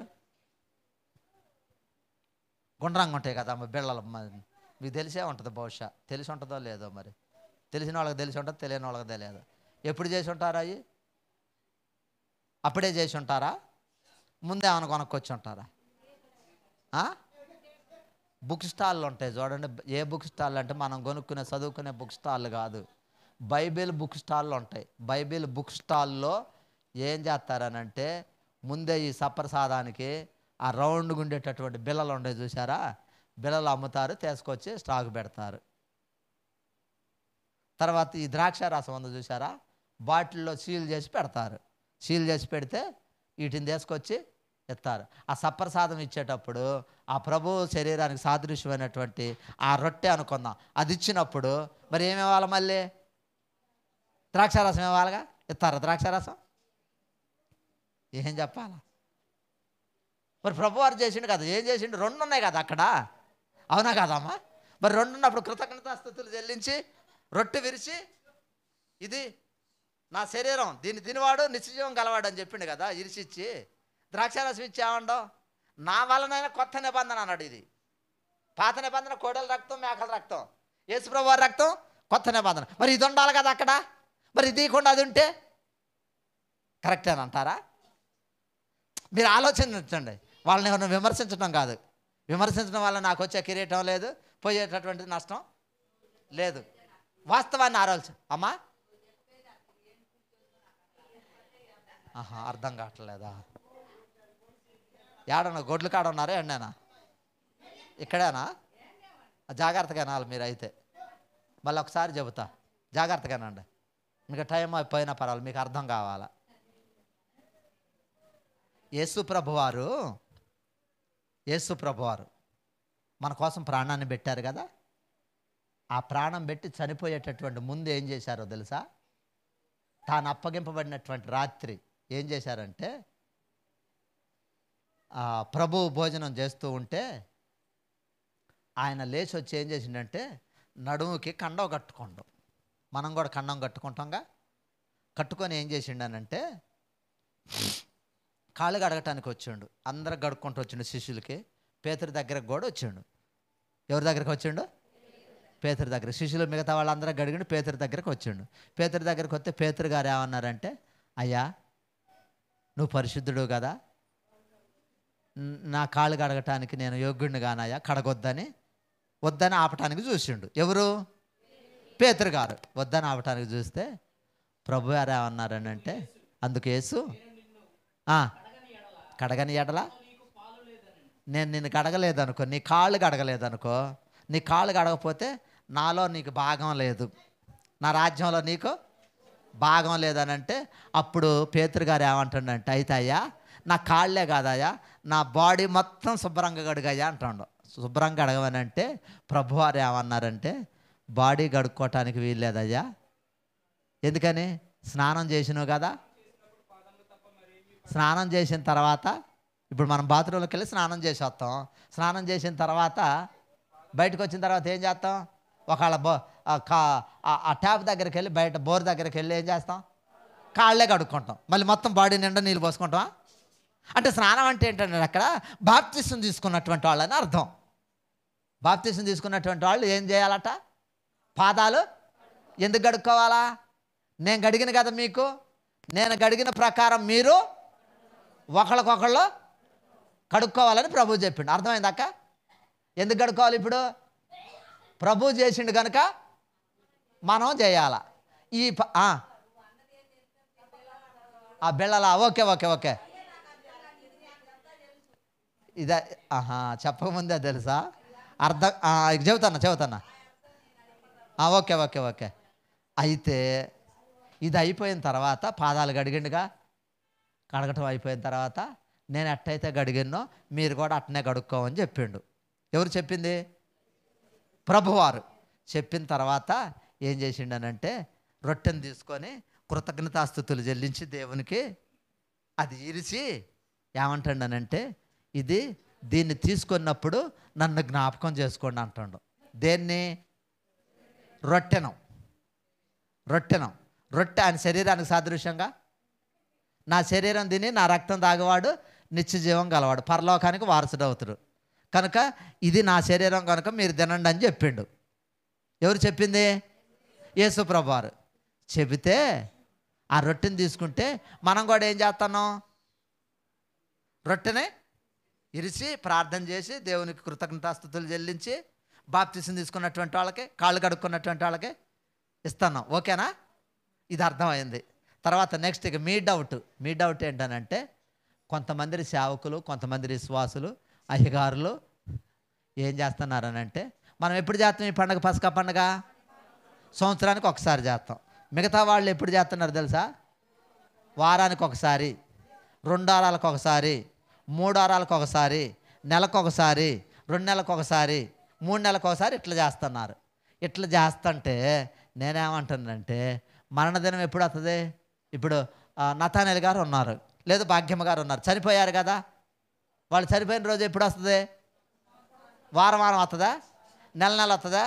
గుండ్రంగా ఉంటాయి కదా బిళ్ళలు. మీకు తెలిసే ఉంటుంది, బహుశా తెలిసి ఉంటుందో లేదో. మరి తెలిసిన వాళ్ళకి తెలిసి ఉంటుంది, తెలియని వాళ్ళకి తెలియదు. ఎప్పుడు చేసి ఉంటారా? అవి అప్పుడే చేసి ఉంటారా? ముందే ఏమైనా కొనుక్కొచ్చి ఉంటారా? బుక్ స్టాల్లో ఉంటాయి చూడండి. ఏ బుక్ స్టాల్ అంటే మనం కొనుక్కునే చదువుకునే బుక్ స్టాల్ కాదు, బైబిల్ బుక్ స్టాల్లో ఉంటాయి. బైబిల్ బుక్ స్టాల్లో ఏం చేస్తారనంటే, ముందే ఈ సప్రసాదానికి ఆ రౌండ్గా ఉండేటటువంటి బిళ్ళలు ఉండే చూసారా, బిళ్ళలు అమ్ముతారు, తీసుకొచ్చి స్టాక్ పెడతారు. తర్వాత ఈ ద్రాక్ష రసం ఉంది చూసారా, బాటిల్లో సీల్ చేసి పెడతారు. సీల్ చేసి పెడితే వీటిని తీసుకొచ్చి ఇస్తారు. ఆ సప్రసాదం ఇచ్చేటప్పుడు ఆ ప్రభు శరీరానికి సాదృశ్యమైనటువంటి ఆ రొట్టె అనుకుందాం, అది ఇచ్చినప్పుడు మరి ఏమి ఇవ్వాలి? మళ్ళీ ద్రాక్షారసం ఇవ్వాలిగా. ఇస్తారా ద్రాక్షారసం? ఏం చెప్పాలా? మరి ప్రభు వారు చేసిండు కదా. ఏం చేసిండు? 2 ఉన్నాయి కదా అక్కడ, అవునా కాదమ్మా? మరి 2 ఉన్నప్పుడు కృతజ్ఞతాస్తుతులు చెల్లించి రొట్టె విరిచి, ఇది నా శరీరం, దీన్ని తినివాడు నిత్యజీవం గలవాడు అని చెప్పిండు కదా. ఇరిచిచ్చి ద్రాక్షారసం ఇచ్చి ఏమండో, నా వలనైనా కొత్త నిబంధన అన్నాడు. ఇది పాత నిబంధన కోడెల రక్తం, మేకల రక్తం, యేసు ప్రభు వారి రక్తం, కొత్త నిబంధన. మరి ఇది ఉండాలి కదా అక్కడ. మరి ఇది ఇవ్వకుండా అది ఉంటే కరెక్టేనంటారా? మీరు ఆలోచించండి. వాళ్ళని ఎవరిని విమర్శించడం కాదు. విమర్శించడం వల్ల నాకు వచ్చే కిరీటం లేదు, పోయేటటువంటి నష్టం లేదు. వాస్తవాన్ని ఆలోచన అమ్మా. అర్థం కావట్లేదా? ఏడన్నా గొడ్లు కాడ ఉన్నారా? ఎండేనా? ఇక్కడేనా? జాగ్రత్తగా నాలు మీరు అయితే. మళ్ళీ ఒకసారి చెబుతా, జాగ్రత్తగానండి. మీకు టైం అయిపోయినా పర్వాలేదు, మీకు అర్థం కావాలా. యేసు ప్రభువారు మన కోసం ప్రాణాన్ని పెట్టారు కదా. ఆ ప్రాణం పెట్టి చనిపోయేటటువంటి ముందు ఏం చేశారో తెలుసా? తాను అప్పగింపబడినటువంటి రాత్రి ఏం చేశారంటే, ప్రభు భోజనం చేస్తూ ఉంటే ఆయన లేచి వచ్చి ఏం చేసిండంటే, నడుముకి కండం కట్టుకోండు. మనం కూడా కండం కట్టుకుంటాంగా. కట్టుకొని ఏం చేసిండనంటే, కాళ్ళు కడగటానికి వచ్చిండు. అందరూ గడుక్కుంటూ వచ్చిండు శిష్యులకి. పేతురు దగ్గరకు కూడా వచ్చిండు. ఎవరి దగ్గరకు వచ్చిండు? పేతురు దగ్గర. శిష్యులు మిగతా వాళ్ళందరూ గడిగిండు, పేతురు దగ్గరకు వచ్చిండు. పేతురు దగ్గరకు వస్తే పేతురు గారు ఏమన్నారంటే, అయ్యా నువ్వు పరిశుద్ధుడు కదా, నా కాళ్ళు కడగటానికి నేను యోగ్యుడిని కానయ్యా, వద్దని ఆపటానికి చూసిండు. ఎవరు? పేతురు గారు వద్దని ఆపటానికి చూస్తే ప్రభు గారు ఏమన్నారని అంటే అందుకు యేసు కడగని ఎడల నేను నిన్ను కడగలేదనుకో, నీ కాళ్ళు కడగలేదనుకో, నీ కాళ్ళు కడగపోతే నాలో నీకు భాగం లేదు, నా రాజ్యంలో నీకు భాగం లేదనంటే అప్పుడు పేతురు గారు ఏమంటుండంటే అయితే అయ్యా నా కాళ్ళే కాదయ్యా నా బాడీ మొత్తం శుభ్రంగా కడుగయ్యా అంటాడు. శుభ్రంగా కడగమని అంటే ప్రభువారు ఏమన్నారంటే బాడీ కడుక్కోవటానికి వీల్లేదయ్యా. ఎందుకని? స్నానం చేసినావు కదా. స్నానం చేసిన తర్వాత ఇప్పుడు మనం బాత్రూంలోకి వెళ్ళి స్నానం చేసి వస్తాం. స్నానం చేసిన తర్వాత బయటకు వచ్చిన తర్వాత ఏం చేస్తాం? ఒకవేళ ఆ ట్యాప్ దగ్గరికి వెళ్ళి బయట బోర్ దగ్గరికి వెళ్ళి ఏం చేస్తాం? కాళ్ళే కడుక్కుంటాం. మళ్ళీ మొత్తం బాడీ నిండా నీళ్ళు పోసుకుంటాం. అంటే స్నానం అంటే ఏంటంటే అక్కడ బాప్తిసం తీసుకున్నటువంటి వాళ్ళని అర్థం. బాప్తిసం తీసుకున్నటువంటి వాళ్ళు ఏం చేయాలట? పాదాలు ఎందుకు కడుక్కోవాలా? నేను గడిగిన కదా మీకు, నేను గడిగిన ప్రకారం మీరు ఒకళ్ళకొకళ్ళు కడుక్కోవాలని ప్రభు చెప్పిండు. అర్థమైందాక? ఎందుకు కడుక్కోవాలి? ఇప్పుడు ప్రభు చేసిండు కనుక మనం చేయాల. ఈ బిళ్ళలా ఓకే ఓకే ఓకే ఇదే చెప్పకముందే తెలుసా? అర్థం చెబుతానా ఓకే ఓకే ఓకే అయితే ఇది అయిపోయిన తర్వాత పాదాలు గడిగిండుగా, కడగటం అయిపోయిన తర్వాత నేను ఎట్టయితే గడిగినో మీరు కూడా అట్టనే కడుక్కోమని చెప్పిండు. ఎవరు చెప్పింది? ప్రభువారు. చెప్పిన తర్వాత ఏం చేసిండనంటే రొట్టెను తీసుకొని కృతజ్ఞతాస్తుతులు చెల్లించి దేవునికి అది ఇరిచి ఏమంటాడనంటే దీన్ని తీసుకున్నప్పుడు నన్ను జ్ఞాపకం చేసుకోండి అంటాడు. దేన్ని? రొట్టెను. రొట్టె ఆయన శరీరానికి సాదృశ్యంగా, నా శరీరం తిని నా రక్తం తాగేవాడు నిత్య జీవం గలవాడు, పరలోకానికి వారసుడు అవుతాడు కనుక ఇది నా శరీరం కనుక మీరు తినండి అని చెప్పిండు. ఎవరు చెప్పింది? యేసు ప్రభువారు. చెబితే ఆ రొట్టెని తీసుకుంటే మనం కూడా ఏం చేస్తున్నాం? రొట్టెని ఇరిచి ప్రార్థన చేసి దేవునికి కృతజ్ఞతాస్తుతులు చెల్లించి బాప్తిసం తీసుకున్నటువంటి వాళ్ళకి, కాళ్ళు కడుక్కున్నటువంటి వాళ్ళకి ఇస్తున్నాం. ఓకేనా? ఇది అర్థమైంది. తర్వాత నెక్స్ట్ ఇక మీ డౌట్ ఏంటనంటే కొంతమంది సేవకులు, కొంతమంది విశ్వాసులు, అయ్యగారులు ఏం చేస్తున్నారనంటే మనం ఎప్పుడు చేస్తాం ఈ పండుగ? పస్కా పండుగ సంవత్సరానికి ఒకసారి చేస్తాం. మిగతా వాళ్ళు ఎప్పుడు చేస్తున్నారు తెలుసా? వారానికి ఒకసారి, 2 వారాలకు ఒకసారి, 3 వారాలకు ఒకసారి, నెలకు ఒకసారి, 2 నెలలకు ఒకసారి, 3 నెలలకు ఒకసారి ఇట్లా చేస్తున్నారు. ఇట్లా చేస్తుంటే నేనేమంటానంటే మరణదినం ఎప్పుడు వస్తుంది? ఇప్పుడు నతానేల్ గారు ఉన్నారు, లేదు భాగ్యమ్మ గారు ఉన్నారు, చనిపోయారు కదా. వాళ్ళు చనిపోయిన రోజు ఎప్పుడు వస్తుంది? వారం వస్తుందా? నెల వస్తుందా?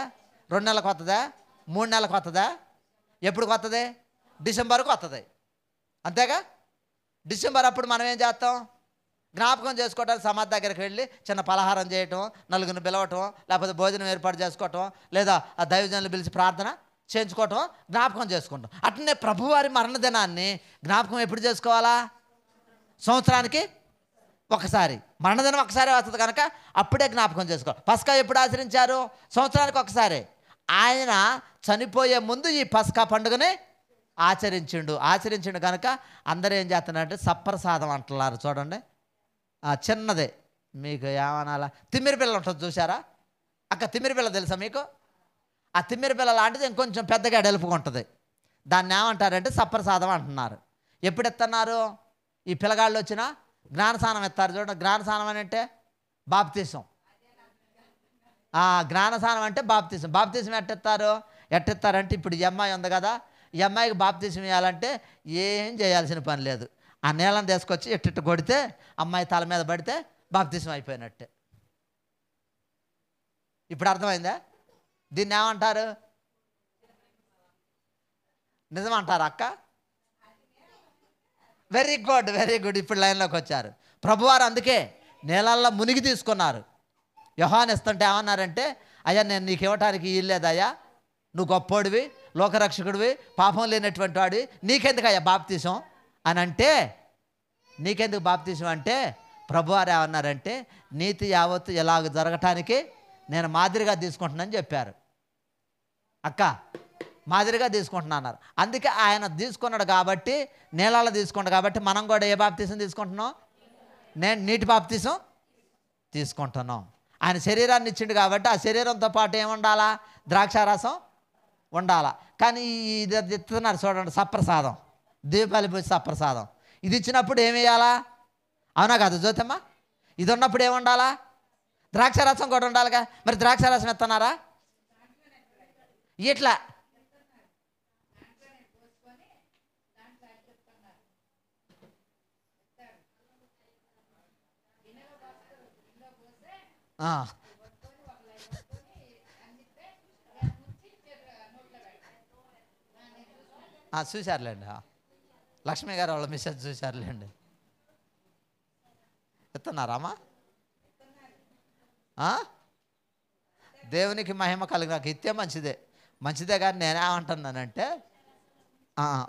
2 నెలలకు వస్తుందా? 3 నెలలకు వస్తుందా? ఎప్పుడుకి వస్తుంది? డిసెంబర్కి వస్తుంది. అంతేగా? డిసెంబర్ అప్పుడు మనం ఏం చేస్తాం? జ్ఞాపకం చేసుకోవటానికి సమాధి దగ్గరికి వెళ్ళి చిన్న పలహారం చేయటం, నలుగురిని పిలవటం, లేకపోతే భోజనం ఏర్పాటు చేసుకోవటం, లేదా ఆ దైవజనులు పిలిచి ప్రార్థన చేయించుకోవటం, జ్ఞాపకం చేసుకుంటాం. అట్లనే ప్రభువారి మరణదినాన్ని జ్ఞాపకం ఎప్పుడు చేసుకోవాలా? సంవత్సరానికి ఒకసారి. మరణదినం ఒకసారి వస్తుంది కనుక అప్పుడే జ్ఞాపకం చేసుకోవాలి. పస్కా ఎప్పుడు ఆచరించారు? సంవత్సరానికి ఒకసారి. ఆయన చనిపోయే ముందు ఈ పస్కా పండుగని ఆచరించిండు కనుక అందరూ ఏం చేస్తున్నారంటే సప్పరసాదం అంటున్నారు. చూడండి, చిన్నదే, మీకు ఏమనాలా, తిమ్మిరి పిల్ల ఉంటుంది చూసారా అక్క? తిమ్మిరి పిల్ల తెలుసా మీకు? ఆ తిమ్మిరి పిల్ల లాంటిది ఇంకొంచెం పెద్దగా ఎడలుపుకుంటుంది. దాన్ని ఏమంటారంటే సప్పరసాదం అంటున్నారు. ఎప్పుడు ఎత్తన్నారు? ఈ పిల్లగాళ్ళు వచ్చినా జ్ఞానస్నానం ఎత్తారు చూడండి. జ్ఞానస్నానం అని అంటే బాప్తిసం. జ్ఞానస్నానం అంటే బాప్తిసం. బాప్తిసం ఎట్టెత్తారంటే ఇప్పుడు ఈ అమ్మాయి ఉంది కదా, ఈ అమ్మాయికి బాప్తిసం ఇవ్వాలంటే ఏం చేయాల్సిన పని లేదు. ఆ నీళ్ళని తీసుకొచ్చి ఎట్టిట్టు కొడితే అమ్మాయి తల మీద పడితే బాప్తిసం అయిపోయినట్టే. ఇప్పుడు అర్థమైందా? దీన్ని ఏమంటారు? నిజమంటారు అక్క? Very good. ఇప్పుడు లైన్లోకి వచ్చారు. ప్రభువారు అందుకే నీళ్ళల్లో మునిగి తీసుకున్నారు. యోహాను ఇస్తుంటే ఏమన్నారంటే అయ్యా నేను నీకు ఇవ్వటానికి ఇల్లేదయ్యా, నువ్వు గొప్పోడివి, లోకరక్షకుడివి, పాపం లేనటువంటి వాడివి, నీకెందుకయ్యా బాప్తిసం అని అంటే, నీకెందుకు బాప్తిసం అంటే ప్రభువారు ఏమన్నారంటే నీతి యావత్తు ఎలాగ జరగటానికి నేను మాదిరిగా తీసుకుంటున్నానని చెప్పారు. అక్క మాదిరిగా తీసుకుంటున్నా అన్నారు. అందుకే ఆయన తీసుకున్నాడు కాబట్టి, నీళ్ళలో తీసుకున్నాడు కాబట్టి మనం కూడా ఏ బాప్తీసం తీసుకుంటున్నాం? నేను నీటి బాప్తీసం తీసుకుంటున్నాం. ఆయన శరీరాన్ని ఇచ్చిండు కాబట్టి ఆ శరీరంతో పాటు ఏముండాలా? ద్రాక్షారసం ఉండాలా. కానీ ఇది ఇస్తున్నారు చూడండి, సప్రసాదం, దీపావళి పూజ సప్రసాదం. ఇది ఇచ్చినప్పుడు ఏమి వేయాలా? అవునా కాదు జ్యోతమ్మ? ఇది ఉన్నప్పుడు ఏముండాలా? ద్రాక్షారసం కూడా ఉండాలిగా. మరి ద్రాక్షారసం ఇస్తున్నారా? ఇట్లా చూశారులేండి, లక్ష్మి గారు వాళ్ళ మిస్సెస్ చూశారులేండి. ఇస్తున్నారామా? దేవునికి మహిమ కలిగినాక ఇస్తే మంచిదే కానీ నేనేమంటున్నానంటే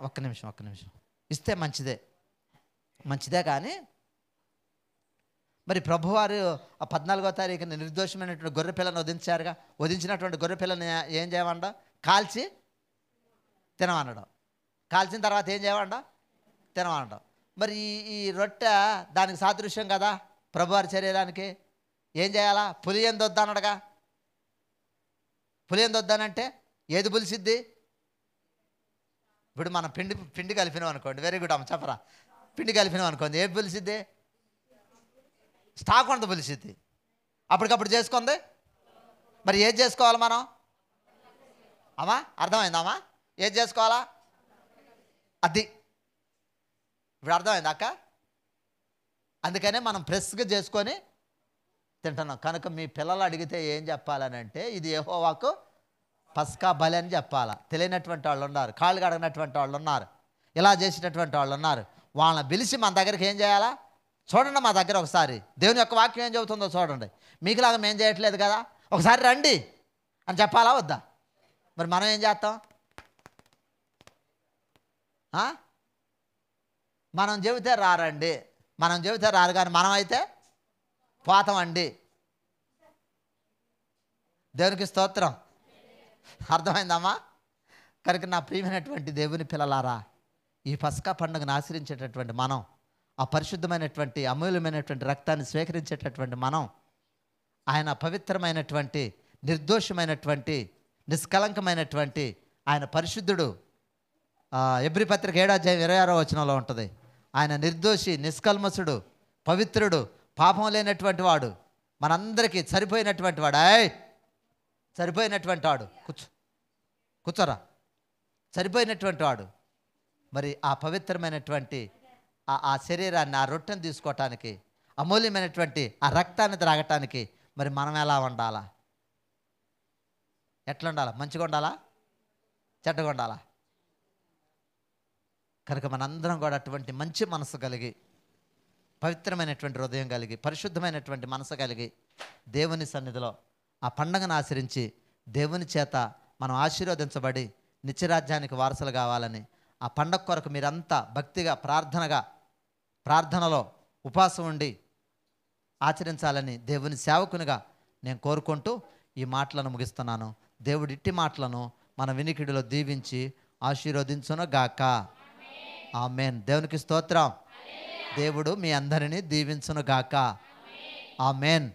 ఒక్క నిమిషం ఇస్తే మంచిదే కానీ మరి ప్రభువారు 14వ తారీఖున నిర్దోషమైనటువంటి గొర్రెపిల్లను వధించారుగా. వధించినటువంటి గొర్రెపిల్లని ఏం చేయమండ? కాల్చి తినమనడం. కాల్చిన తర్వాత ఏం చేయమండ? తినమనడం. మరి ఈ రొట్టె దానికి సాదృశ్యం కదా ప్రభువారి శరీరానికి. ఏం చేయాలా? పులియందు వద్దనడగా. పులియందు వద్దనంటే ఏది పులిసిద్ది? ఇప్పుడు మనం పిండి కలిపినాం అనుకోండి, వెరీ గుడ్ అమ్మ చెప్పరా. పిండి కలిపినాం అనుకోండి, ఏది పులిసిద్ది? స్టాక్ ఉండదు, పులిసిద్ది. అప్పటికప్పుడు చేసుకుంది. మరి ఏది చేసుకోవాలి మనం? అమ్మా అర్థమైందమ్మా? ఏది చేసుకోవాలా? అది ఇప్పుడు అర్థమైంది అక్క. అందుకనే మనం ఫ్రెష్గా చేసుకొని తింటున్నాం. కనుక మీ పిల్లలు అడిగితే ఏం చెప్పాలనంటే ఇది యెహోవాకు పస్కా బలి అని చెప్పాలా. తెలియనటువంటి వాళ్ళు ఉన్నారు, కాళ్ళు కడగనటువంటి వాళ్ళు ఉన్నారు, ఇలా చేసినటువంటి వాళ్ళు ఉన్నారు. వాళ్ళని పిలిచి మన దగ్గరికి ఏం చేయాలా? చూడండి మా దగ్గర ఒకసారి దేవుని యొక్క వాక్యం ఏం చెబుతుందో చూడండి. మీకులాగా మేము చేయట్లేదు కదా, ఒకసారి రండి అని చెప్పాలా వద్దా? మరి మనం ఏం చేస్తాం? మనం చెబితే రారండి, మనం చెబితే రారు, కానీ మనమైతే పోతామండి. దేవునికి స్తోత్రం. అర్థమైందమ్మా? కనుక నా ప్రియమైనటువంటి దేవుని పిల్లలారా, ఈ పస్కా పండుగను ఆచరించేటటువంటి మనం, ఆ పరిశుద్ధమైనటువంటి అమూల్యమైనటువంటి రక్తాన్ని స్వీకరించేటటువంటి మనం, ఆయన పవిత్రమైనటువంటి నిర్దోషమైనటువంటి నిష్కలంకమైనటువంటి ఆయన పరిశుద్ధుడు. ఎబ్రీ పత్రిక 7:26 వచనంలో ఉంటుంది. ఆయన నిర్దోషి, నిష్కల్మసుడు, పవిత్రుడు, పాపం లేనటువంటి వాడు, మనందరికీ సరిపోయినటువంటి వాడు. సరిపోయినటువంటి వాడు. కూర్చోరా. సరిపోయినటువంటి వాడు. మరి ఆ పవిత్రమైనటువంటి ఆ శరీరాన్ని, ఆ రొట్టెను తీసుకోవటానికి, అమూల్యమైనటువంటి ఆ రక్తాన్ని త్రాగటానికి మరి మనం ఎలా ఉండాలా? ఎట్లా ఉండాలా? మంచిగా ఉండాలా? చెడ్డగా ఉండాలా? కనుక మనందరం కూడా అటువంటి మంచి మనసు కలిగి, పవిత్రమైనటువంటి హృదయం కలిగి, పరిశుద్ధమైనటువంటి మనసు కలిగి దేవుని సన్నిధిలో ఆ పండగను ఆచరించి దేవుని చేత మనం ఆశీర్వదించబడి నిత్యరాజ్యానికి వారసులు కావాలని, ఆ పండగ కొరకు మీరంతా భక్తిగా ప్రార్థనలో ఉపవాసం ఉండి ఆచరించాలని దేవుని సేవకునిగా నేను కోరుకుంటూ ఈ మాటలను ముగిస్తున్నాను. దేవుడి ఇట్టి మాటలను మన వినికిడిలో దీవించి ఆశీర్వదించును గాక. ఆమేన్. దేవునికి స్తోత్రం. దేవుడు మీ అందరినీ దీవించును గాక. ఆమేన్.